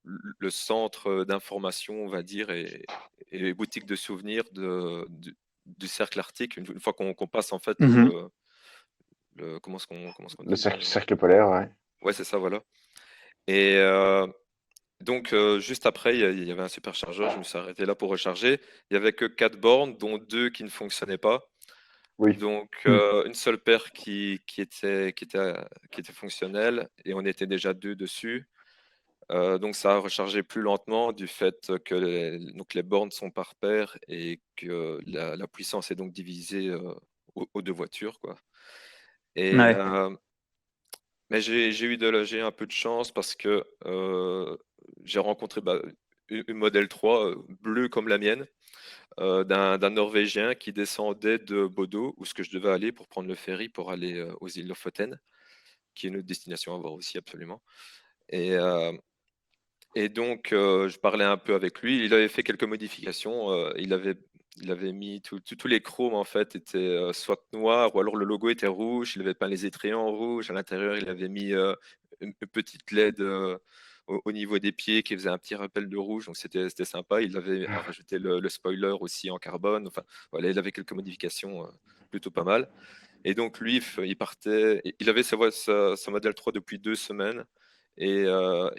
le centre d'information, on va dire, et boutique de souvenirs du cercle arctique. Une fois qu'on passe en fait Mhm. comment est-ce qu'on Le dit? cercle polaire, ouais. Ouais, c'est ça, voilà. Et donc, juste après, il y avait un superchargeur. Je me suis arrêté là pour recharger. Il y avait que 4 bornes, dont 2 qui ne fonctionnaient pas. Oui. Donc, une seule paire qui était fonctionnelle et on était déjà deux dessus. Donc, ça a rechargé plus lentement du fait que les bornes sont par paire et que la puissance est donc divisée aux deux voitures, quoi. Et, Ouais. mais j'ai eu un peu de chance parce que j'ai rencontré une modèle 3 bleue comme la mienne, d'un Norvégien qui descendait de Bodo, où ce que je devais aller pour prendre le ferry pour aller aux îles Lofoten, qui est une autre destination à voir aussi absolument. Et, euh, et donc, je parlais un peu avec lui. Il avait fait quelques modifications. Il avait mis tous les chromes en fait étaient soit noirs ou alors le logo était rouge. Il avait peint les étriers en rouge. À l'intérieur, il avait mis une petite LED au niveau des pieds qui faisait un petit rappel de rouge. Donc, c'était sympa. Il avait rajouté le spoiler aussi en carbone. Enfin, voilà, il avait quelques modifications plutôt pas mal. Et donc, lui, il partait. Il avait sa Model 3 depuis 2 semaines. Et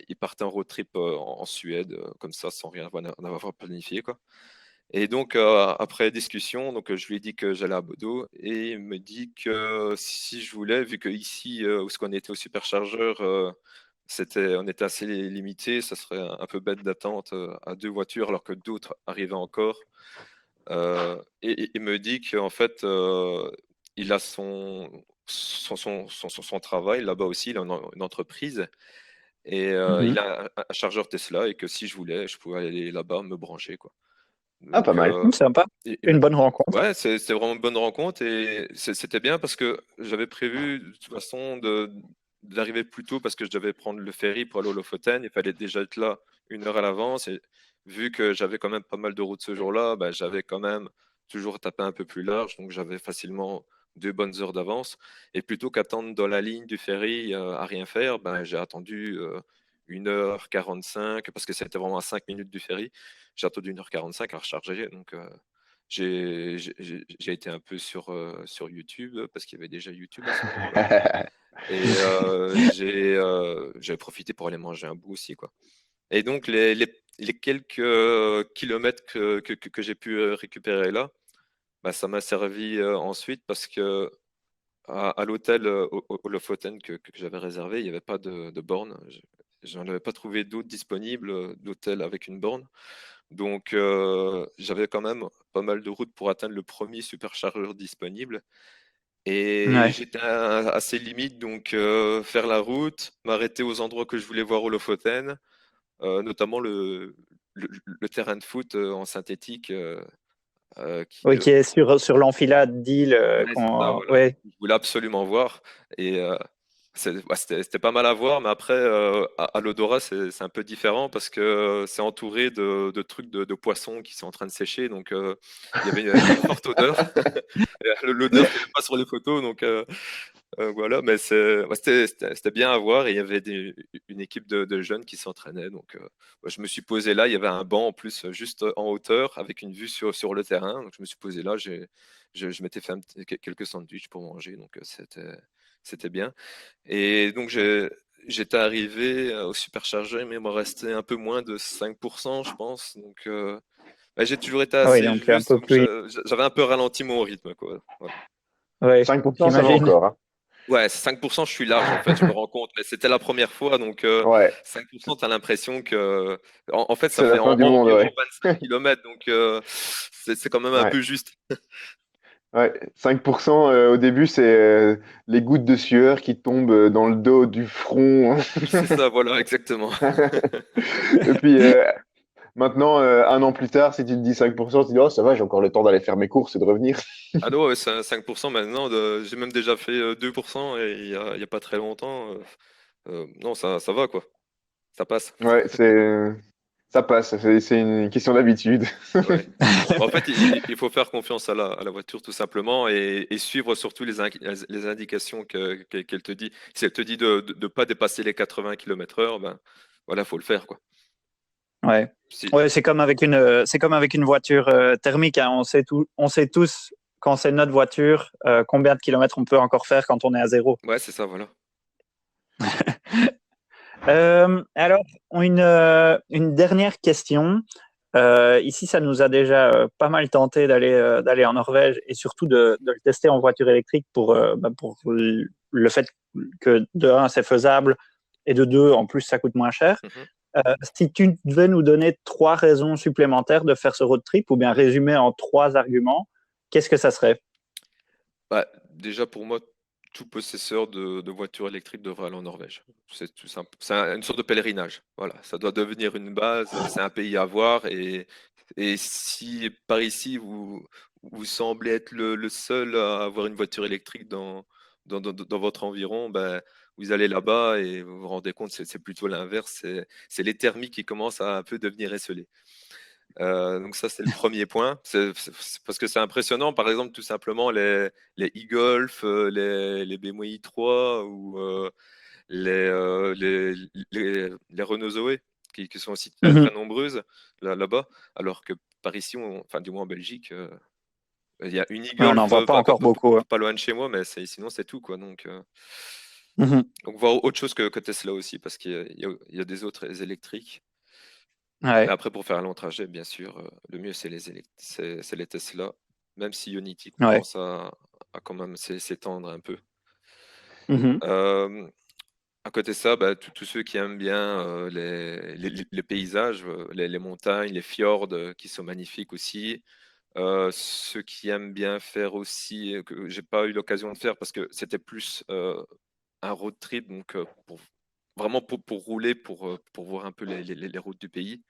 il partait en road trip en Suède, comme ça, sans rien en avoir planifié, quoi. Et donc, après discussion, donc, je lui ai dit que j'allais à Bodo et il me dit que si je voulais, vu que ici, où ce qu'on était au superchargeur, on était assez limité, ça serait un peu bête d'attente à deux voitures alors que d'autres arrivaient encore. Et il me dit qu'en fait, il a son travail là-bas aussi, il a une entreprise et il a un chargeur Tesla et que si je voulais, je pouvais aller là-bas me brancher, quoi. Ah, pas Donc, mal. Sympa. il Une bonne rencontre. ouais, c'est vraiment une bonne rencontre et c'était bien parce que j'avais prévu de toute façon d'arriver plus tôt parce que je devais prendre le ferry pour aller au Lofoten. Il fallait déjà être là 1 heure à l'avance et vu que j'avais quand même pas mal de routes ce jour-là, bah, j'avais quand même toujours tapé un peu plus large, donc j'avais facilement 2 bonnes heures d'avance. Et plutôt qu'attendre dans la ligne du ferry à rien faire, bah, j'ai attendu 1h45 parce que c'était vraiment à 5 minutes du ferry. J'ai attendu 1h45 à recharger, donc j'ai été un peu sur YouTube parce qu'il y avait déjà YouTube à ce moment-là. Et j'ai profité pour aller manger un bout aussi, quoi. Et donc, les quelques kilomètres que j'ai pu récupérer là, bah, ça m'a servi ensuite parce que à l'hôtel au Lofoten que j'avais réservé, il n'y avait pas de borne. Je n'en avais pas trouvé d'autres disponibles, d'hôtels avec une borne. Donc, j'avais quand même pas mal de routes pour atteindre le premier superchargeur disponible. Et Ouais. j'étais assez limite, donc faire la route, m'arrêter aux endroits que je voulais voir au Lofoten, notamment le terrain de foot en synthétique. Oui, qui est sur l'enfilade d'îles. Ouais, c'est ça, voilà. Ouais. Je voulais absolument voir. Et c'était pas mal à voir, mais après, à l'odorat, c'est un peu différent parce que c'est entouré de trucs de poissons qui sont en train de sécher. Donc, il y avait une forte odeur. L'odeur qu'il n'y avait pas sur les photos. Donc, voilà. Mais ouais, c'était bien à voir. Et il y avait une équipe de jeunes qui s'entraînaient. Donc, ouais, je me suis posé là. Il y avait un banc en plus, juste en hauteur, avec une vue sur le terrain. Donc, je me suis posé là. Je m'étais fait quelques sandwichs pour manger. Donc, c'était bien. Et donc, j'étais arrivé au superchargeur, mais il me restait un peu moins de 5%, je pense. Donc, bah, j'ai toujours été Ah oui, assez donc un juste. peu Donc, plus. j'avais un peu ralenti mon rythme, quoi. Voilà. Ouais, 5%, ça va j'imagine. encore, hein. Ouais, 5%, je suis large, en fait, je me rends compte. Mais c'était la première fois, donc Ouais, 5%, tu as l'impression que. En fait, ça c'est fait la fin du monde, environ ouais. 25 km, donc c'est quand même un Ouais, peu juste. ouais. 5% au début, c'est les gouttes de sueur qui tombent dans le dos, du front. C'est ça, voilà, exactement. Et puis maintenant, 1 an plus tard, si tu te dis 5%, tu te dis, oh, ça va, j'ai encore le temps d'aller faire mes courses et de revenir. Ah non, ouais, c'est 5% maintenant. J'ai même déjà fait 2% et il y a pas très longtemps. Non, ça va, quoi. Ça passe. Ouais, ça passe, c'est une question d'habitude. Ouais. En fait, il faut faire confiance à la voiture tout simplement et suivre surtout les indications qu'elle te dit. Si elle te dit de ne pas dépasser les 80 km/h, ben voilà, faut le faire, quoi. Ouais. Si. Ouais, c'est comme avec une voiture thermique, hein. On sait tous quand c'est notre voiture, combien de kilomètres on peut encore faire quand on est à zéro. Ouais, c'est ça, voilà. Alors, une dernière question. Ici, ça nous a déjà pas mal tenté d'aller en Norvège et surtout de le tester en voiture électrique pour le fait que de un, c'est faisable et de deux, en plus, ça coûte moins cher. Mhm. Si tu devais nous donner 3 raisons supplémentaires de faire ce road trip ou bien résumer en 3 arguments, qu'est-ce que ça serait? Bah, déjà, pour moi, tout possesseur de voiture électrique devrait aller en Norvège. C'est tout simple. C'est une sorte de pèlerinage. Voilà, ça doit devenir une base. C'est un pays à voir. Et si par ici, vous semblez être le seul à avoir une voiture électrique dans votre environ, ben, vous allez là-bas et vous vous rendez compte, c'est plutôt l'inverse. C'est les thermiques qui commencent à un peu devenir esselées. Donc ça, c'est le premier point. C'est parce que c'est impressionnant. Par exemple, tout simplement, les e-Golf, les BMW i3 ou les Renault Zoé, qui sont aussi très, Mhm. très nombreuses là-bas. Alors que par ici, enfin, du moins en Belgique, il y a une Ouais, on n'en e-Golf voit pas encore beaucoup. pas loin de chez moi, mais sinon, c'est tout, quoi. Mhm. Donc voir autre chose que Tesla aussi, parce qu'il y a des autres électriques. Mais Ouais. après, pour faire un long trajet, bien sûr, le mieux, c'est les Tesla, même si Unity Ouais. commence à quand même s'étendre un peu. Mhm. Euh, à côté de ça, bah, tous ceux qui aiment bien les paysages, les montagnes, les fjords qui sont magnifiques aussi. Ceux qui aiment bien faire aussi, que j'ai pas eu l'occasion de faire parce que c'était plus un road trip, donc vraiment pour rouler, pour voir un peu les routes du pays.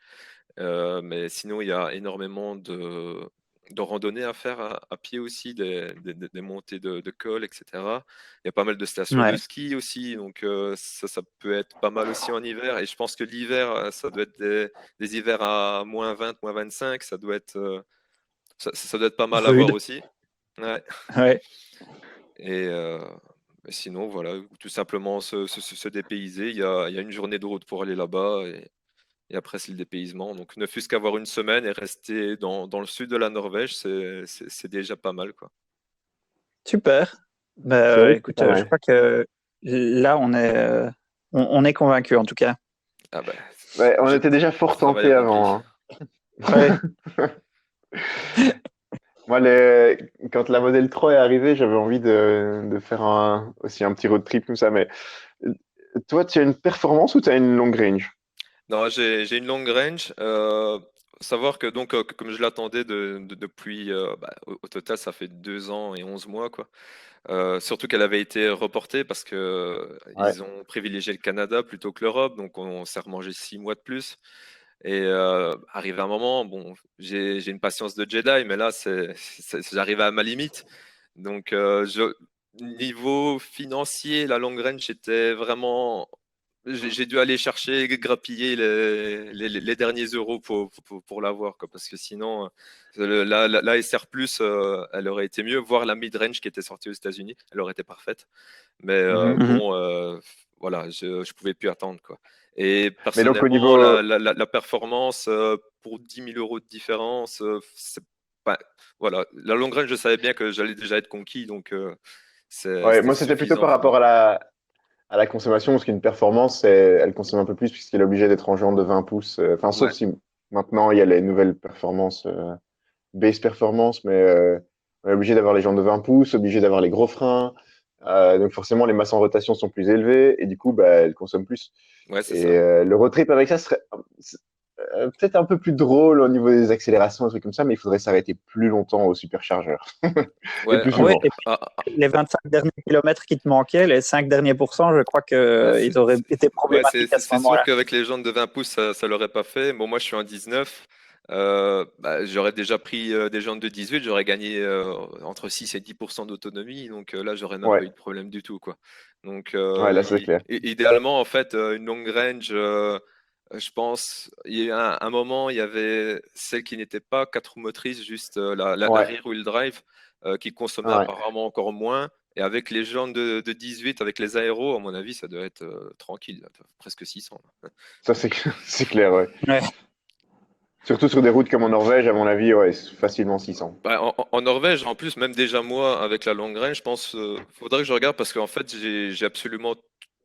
Mais sinon, il y a énormément de randonnées à faire à pied aussi, des montées de col, etc. Il y a pas mal de stations de Ouais. ski aussi, donc ça peut être pas mal aussi en hiver. Et je pense que l'hiver, ça doit être des hivers à -20, -25, ça doit être pas mal à voir Rude. aussi. Ouais. Ouais. Et sinon, voilà, tout simplement se dépayser. Il y a une journée de route pour aller là-bas. Et après, c'est le dépaysement. Donc, ne fût-ce qu'avoir une semaine et rester dans le sud de la Norvège, c'est déjà pas mal, quoi. Super. J'avoue que c'est Écoute, pas je mal. crois que là, on est convaincu en tout cas. Ah ben, Ouais, on je, était déjà je fort travaille tentés accompli. avant, hein. Ouais. Moi, quand la Model 3 est arrivée, j'avais envie de faire aussi un petit road trip comme ça. Mais euh, toi, tu as une performance ou tu as une long range? Non, j'ai une longue range. Savoir que, donc, comme je l'attendais depuis, bah, au total, ça fait 2 ans et 11 mois, quoi. Surtout qu'elle avait été reportée parce que Ouais. ils ont privilégié le Canada plutôt que l'Europe, donc on s'est remangé 6 mois de plus. Et arrivé un moment, bon, j'ai une patience de Jedi, mais là, j'arrive à ma limite. Donc, niveau financier, la long range, c'était vraiment. J'ai dû aller chercher, grappiller les derniers euros pour l'avoir, quoi, parce que sinon, la SR Plus, elle aurait été mieux, voire la mid-range qui était sortie aux États-Unis, elle aurait été parfaite. Mais Mhm. Mhm. bon, voilà, je pouvais plus attendre, quoi. Et Mais donc, au personnellement, niveau. la performance pour 10 000 euros de différence, c'est pas. Voilà, la long range, je savais bien que j'allais déjà être conquis, donc Ouais, c'était moi, c'était plutôt suffisant par pour rapport moi. à la consommation, parce qu'une performance, elle consomme un peu plus, puisqu'elle est obligée d'être en genre de 20 pouces. Enfin, sauf Ouais, si maintenant, il y a les nouvelles performances, base performance, mais on est obligé d'avoir les jantes de 20 pouces, obligé d'avoir les gros freins. Donc, forcément, les masses en rotation sont plus élevées, et du coup, bah, elles consomment plus. ouais, c'est Et ça. le road trip avec ça serait peut-être un peu plus drôle au niveau des accélérations, des trucs comme ça, mais il faudrait s'arrêter plus longtemps au superchargeur. Et Ouais, plus Ouais, souvent. et puis les 25 derniers kilomètres qui te manquaient, les 5 derniers pourcents, je crois bah, qu'ils auraient été ouais, c'est problématiques à c'est- ce c'est sûr moment-là. qu'avec les jantes de 20 pouces, ça l'aurait pas fait. Bon, moi, je suis en 19. Bah, j'aurais déjà pris des jantes de 18, j'aurais gagné entre 6 et 10% d'autonomie. Donc là, j'aurais même pas Ouais, eu de problème du tout, quoi. Donc, ouais, là, c'est clair. idéalement, en fait, une longue range, je pense, il y a un moment, il y avait celle qui n'était pas 4 roues motrices, juste la Ouais, rear wheel drive, qui consommait ouais. apparemment encore moins. Et avec les jantes de 18, avec les aéros, à mon avis, ça doit être tranquille, là, presque 600. Ça, c'est c'est clair, ouais. Ouais. Surtout sur des routes comme en Norvège, à mon avis, ouais, c'est facilement 600. Bah, en Norvège, en plus, même déjà moi, avec la longue range, je pense, faudrait que je regarde parce qu'en fait, j'ai absolument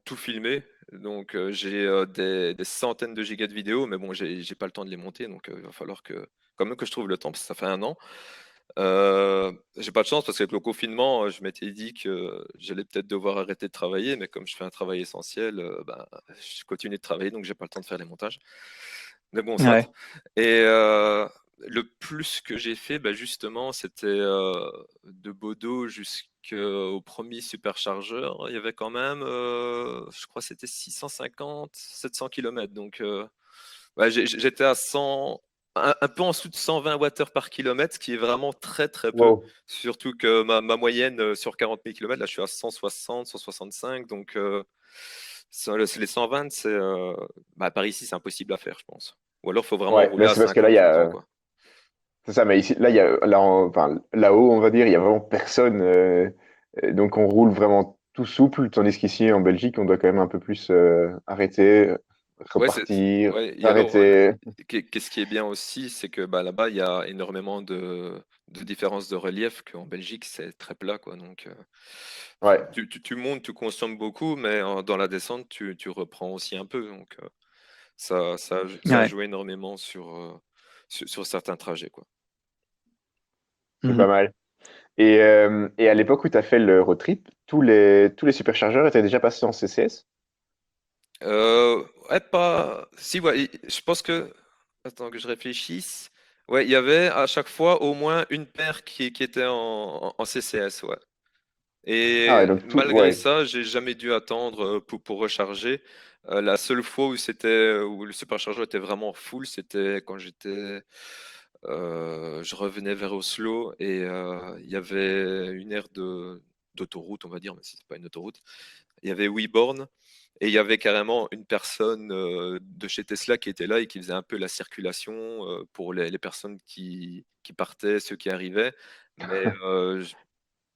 tout filmé. Donc j'ai des centaines de gigas de vidéos, mais bon, j'ai pas le temps de les monter, donc il va falloir quand même que je trouve le temps, parce que ça fait 1 an. J'ai pas de chance parce qu'avec le confinement, je m'étais dit que j'allais peut-être devoir arrêter de travailler, mais comme je fais un travail essentiel, bah, je continue de travailler, donc j'ai pas le temps de faire les montages. Mais bon, soit. Ouais. Et le plus que j'ai fait, bah, justement, c'était de Bodo jusqu'au premier superchargeur. Il y avait quand même, je crois, que c'était 650, 700 km. Donc, ouais, j'étais à 100, un peu en dessous de 120 Wh par kilomètre, ce qui est vraiment très très peu. Wow. Surtout que ma moyenne sur 40 000 km, là je suis à 160, 165. Donc les 120, bah, par ici, c'est impossible à faire, je pense. Ou alors il faut vraiment Ouais, rouler mais à c'est parce que là, 50 tout le temps, quoi. c'est ça, mais ici, là, enfin, là-haut, on va dire, il y a vraiment personne. Donc, on roule vraiment tout souple, tandis qu'ici, en Belgique, on doit quand même un peu plus arrêter, Ouais, repartir, ouais. Et alors, s'arrêter. qu'est-ce qui est bien aussi, c'est que bah, là-bas, il y a énormément de différences de relief, qu'en Belgique, c'est très plat, quoi. Donc, Ouais, tu montes, tu consommes beaucoup, mais dans la descente, tu reprends aussi un peu. Donc, ça a Ouais. joué énormément sur certains trajets, quoi. c'est pas Mhm. mal. Et à l'époque où tu as fait le road trip, tous les superchargeurs étaient déjà passés en CCS? Ouais, pas. Si, ouais, je pense que. Attends que je réfléchisse. Ouais, il y avait à chaque fois au moins une paire qui était en CCS, ouais. Ah ouais, Et donc tout, malgré ouais. ça, j'ai jamais dû attendre pour recharger. La seule fois où le superchargeur était vraiment full, c'était quand je revenais vers Oslo et il y avait une aire d'autoroute, on va dire, mais c'était pas une autoroute. Il y avait Weborn et il y avait carrément une personne de chez Tesla qui était là et qui faisait un peu la circulation pour les personnes qui partaient, ceux qui arrivaient. Mais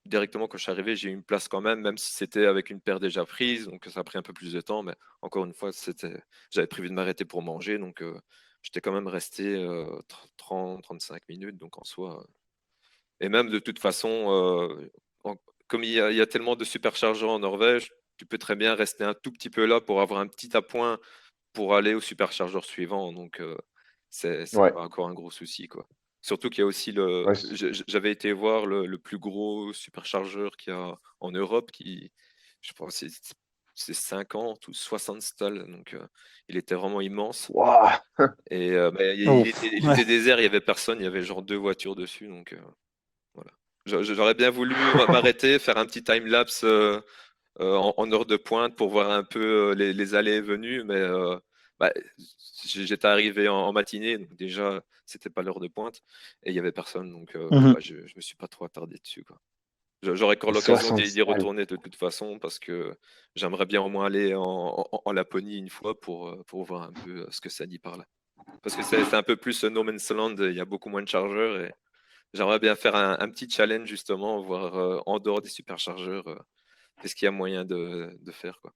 directement quand je suis arrivé, j'ai eu une place quand même si c'était avec une paire déjà prise, donc ça a pris un peu plus de temps. Mais encore une fois, j'avais prévu de m'arrêter pour manger, donc j'étais quand même resté 30-35 minutes, donc en soi. Et même de toute façon, comme il y a tellement de superchargeurs en Norvège, tu peux très bien rester un tout petit peu là pour avoir un petit appoint pour aller au superchargeur suivant. Donc, c'est Ouais. pas encore un gros souci, quoi. Surtout qu'il y a aussi Ouais, j'avais été voir le plus gros superchargeur qu'il y a en Europe, je pense, c'est 50 ou 60 stalls. Donc, il était vraiment immense. Waouh. Et mais Ouf. il Ouais. était désert, il y avait personne, il y avait genre 2 voitures dessus. Donc, voilà. J'aurais bien voulu m'arrêter, faire un petit time-lapse en heure de pointe pour voir un peu les allées et venues, mais bah, j'étais arrivé en matinée, donc déjà, c'était pas l'heure de pointe, et il y avait personne, donc Mhm. bah, je me suis pas trop attardé dessus, quoi. J'aurais encore l'occasion 60 d'y stalles. retourner de toute façon, parce que j'aimerais bien au moins aller en Laponie une fois pour voir un peu ce que ça dit par là. Parce que c'est un peu plus No Man's Land, il y a beaucoup moins de chargeurs, et j'aimerais bien faire un petit challenge justement, voir en dehors des superchargeurs, qu'est-ce qu'il y a moyen de faire, quoi.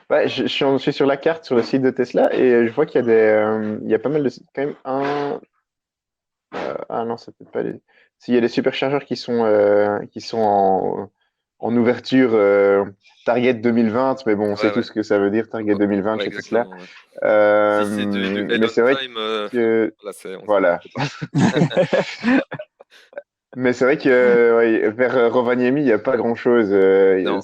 Ouais, je suis sur la carte sur le site de Tesla et je vois qu'il y a il y a pas mal de, quand même ah non, ça peut pas les. S'il y a des superchargeurs qui sont en ouverture Target 2020, mais bon, on sait Ouais, tout ouais. ce que ça veut dire Target Ouais, 2020 ouais, chez Tesla. exactement. Ouais. Si c'est du Mais Elon c'est vrai Time, que là, voilà. c'est parti. Mais c'est vrai que ouais, vers Rovaniemi, il n'y a pas grand-chose. Non, ouais.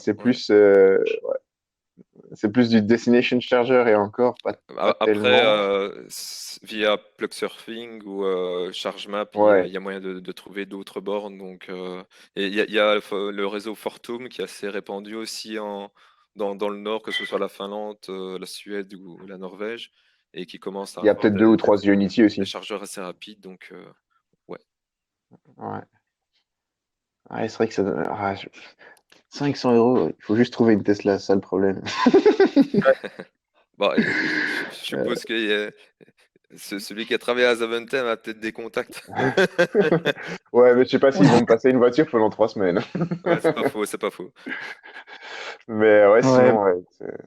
C'est plus du destination charger et encore pas Après, tellement. via Plug Surfing ou ChargeMap, il Ouais, y a moyen de trouver d'autres bornes. Donc, et il y a le réseau Fortum qui est assez répandu aussi dans le nord, que ce soit la Finlande, la Suède ou la Norvège, et qui commence à il y a avoir peut-être deux ou trois Unity des aussi. chargeurs assez rapides. Donc, ouais. Ouais. Ouais, c'est vrai que ça donne. 500 euros, il faut juste trouver une Tesla, c'est ça le problème. Bon, je suppose que celui qui a travaillé à Zaventem a peut-être des contacts. Ouais, mais je sais pas s'ils vont me passer une voiture pendant 3 semaines. Ouais, c'est pas faux, c'est pas faux. Mais ouais, Ouais. sinon, ouais,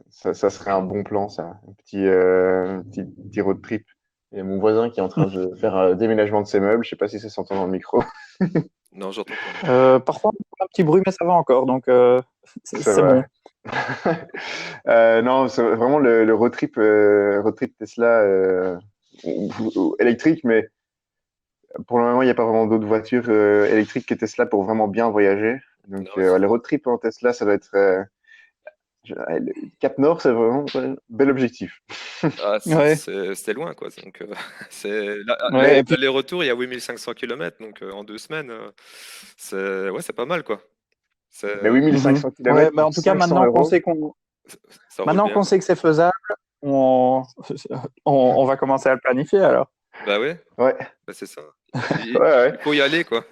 ça serait un bon plan, ça. Un petit road trip. Il y a mon voisin qui est en train de faire un déménagement de ses meubles. Je sais pas si ça s'entend dans le micro. Non, j'entends pas, non. Parfois, on entend un petit bruit, mais ça va encore, donc Ça c'est bon. va. Non, c'est vraiment le road trip Tesla électrique, mais pour le moment, il n'y a pas vraiment d'autres voitures électriques que Tesla pour vraiment bien voyager. Donc, Non, ouais, le road trip en Tesla, ça va être le Cap Nord, c'est vraiment un bel objectif. Ouais, c'était loin, quoi. Donc, ouais, et puis, l'aller-retour, il y a 8500 km, donc en 2 semaines, c'est pas mal, quoi. Mais C'est- 500 8500 ouais, km bah pour en tout cas, 500 euros. Ça roule maintenant bien. qu'on sait que c'est faisable, on, on va commencer à le planifier alors. Bah ouais, Ouais, bah c'est ça. ouais, ouais. Il faut y aller, quoi.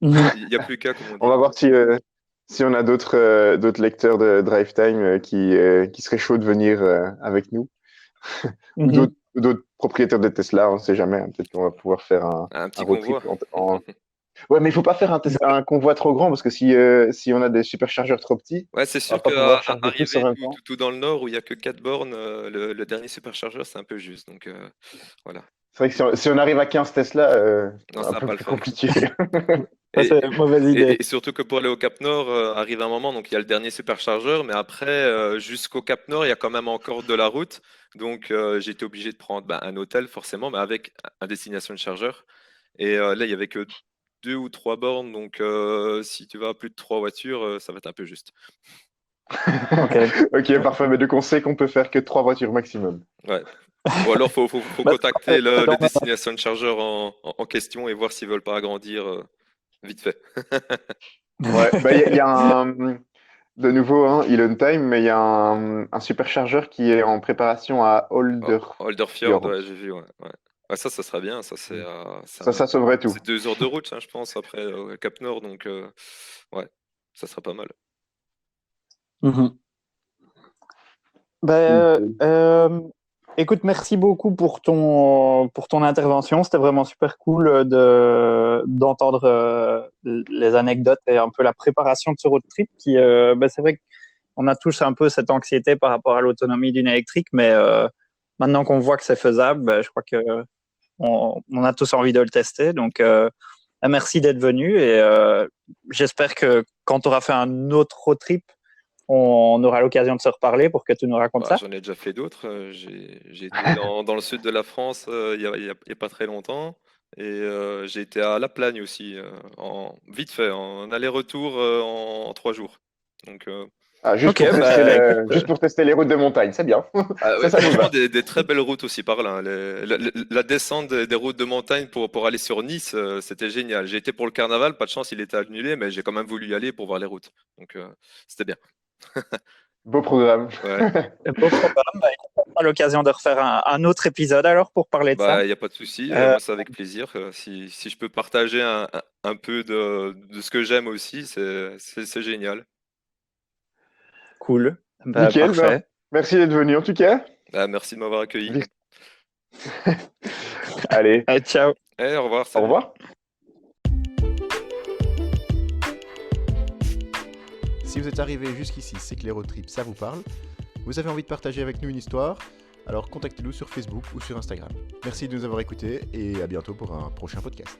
Mhm. Il n'y a plus qu'à, comme on On dit. va voir si on a d'autres lecteurs de Drive Time qui seraient chauds de venir avec nous. Ou Mhm. d'autres propriétaires de Tesla, on ne sait jamais, hein. Peut-être qu'on va pouvoir faire Un un petit road trip convoi. Ouais, mais il faut pas faire un convoi trop grand parce que si on a des superchargeurs trop petits, Ouais, c'est on va sûr pas qu'à pouvoir charger tous en arriver même temps. tout dans le nord où il y a que 4 bornes, le dernier superchargeur, c'est un peu juste. Donc voilà. C'est vrai que si on arrive à 15 Tesla, Non, c'est un ça va peu pas le plus faire. compliqué. Ça, Et, c'est une mauvaise idée. et surtout que pour aller au Cap Nord, arrive un moment, donc il y a le dernier superchargeur, mais après, jusqu'au Cap Nord, il y a quand même encore de la route. Donc j'ai été obligé de prendre un hôtel, forcément, mais avec un destination de chargeur. Et là, il y avait que 2 ou 3 bornes, donc si tu vas à plus de 3 voitures, ça va être un peu juste. Ok. Ok, parfait. Mais donc on sait qu'on peut faire que 3 voitures maximum. Ouais. Ou alors, faut Bah, c'est contacter parfait. le destination de chargeur en question et voir s'ils veulent pas agrandir vite fait. Ouais, bah il y a de nouveau Elon Time, mais il y a un superchargeur qui est en préparation à Olderfjord, Olderfjord. ouais, j'ai vu, ouais. Ouais. Ouais, ça sera bien. Ça, Ça sauverait tout. c'est 2 heures de route, hein, je pense, après Cap Nord. Donc, ouais, ça sera pas mal. Mhm. Ben, Nickel. écoute, merci beaucoup pour ton intervention. C'était vraiment super cool d'entendre les anecdotes et un peu la préparation de ce road trip qui, ben, c'est vrai qu'on a tous un peu cette anxiété par rapport à l'autonomie d'une électrique, mais maintenant qu'on voit que c'est faisable, ben, je crois que on a tous envie de le tester. Donc, merci d'être venu et j'espère que quand tu auras fait un autre road trip, on aura l'occasion de se reparler pour que tu nous racontes Bah, ça. j'en ai déjà fait d'autres. J'ai été dans le sud de la France il y a pas très longtemps. Et j'ai été à La Plagne aussi, vite fait, en aller-retour en 3 jours. Donc, Ah, Ok, bah écoute, juste pour tester les routes de montagne, c'est bien. ouais, Ça nous franchement, va. des très belles routes aussi par là, hein. La descente des routes de montagne pour aller sur Nice, c'était génial. J'ai été pour le carnaval, pas de chance, il était annulé, mais j'ai quand même voulu y aller pour voir les routes. Donc, c'était bien. Beau programme. Ouais. beau programme. Bah, écoute, on aura l'occasion de refaire un autre épisode alors pour parler de ça. Bah, il n'y a pas de souci. Euh, Moi, c'est avec plaisir. Si je peux partager un peu de ce que j'aime aussi, c'est génial. cool. Bah, Nickel. Ben, parfait. merci d'être venu en tout cas. Bah, merci de m'avoir accueilli. Allez, Allez, ciao. Au revoir, au salut. revoir. Si vous êtes arrivé jusqu'ici, c'est que les road trips, ça vous parle. Vous avez envie de partager avec nous une histoire, alors contactez-nous sur Facebook ou sur Instagram. Merci de nous avoir écoutés et à bientôt pour un prochain podcast.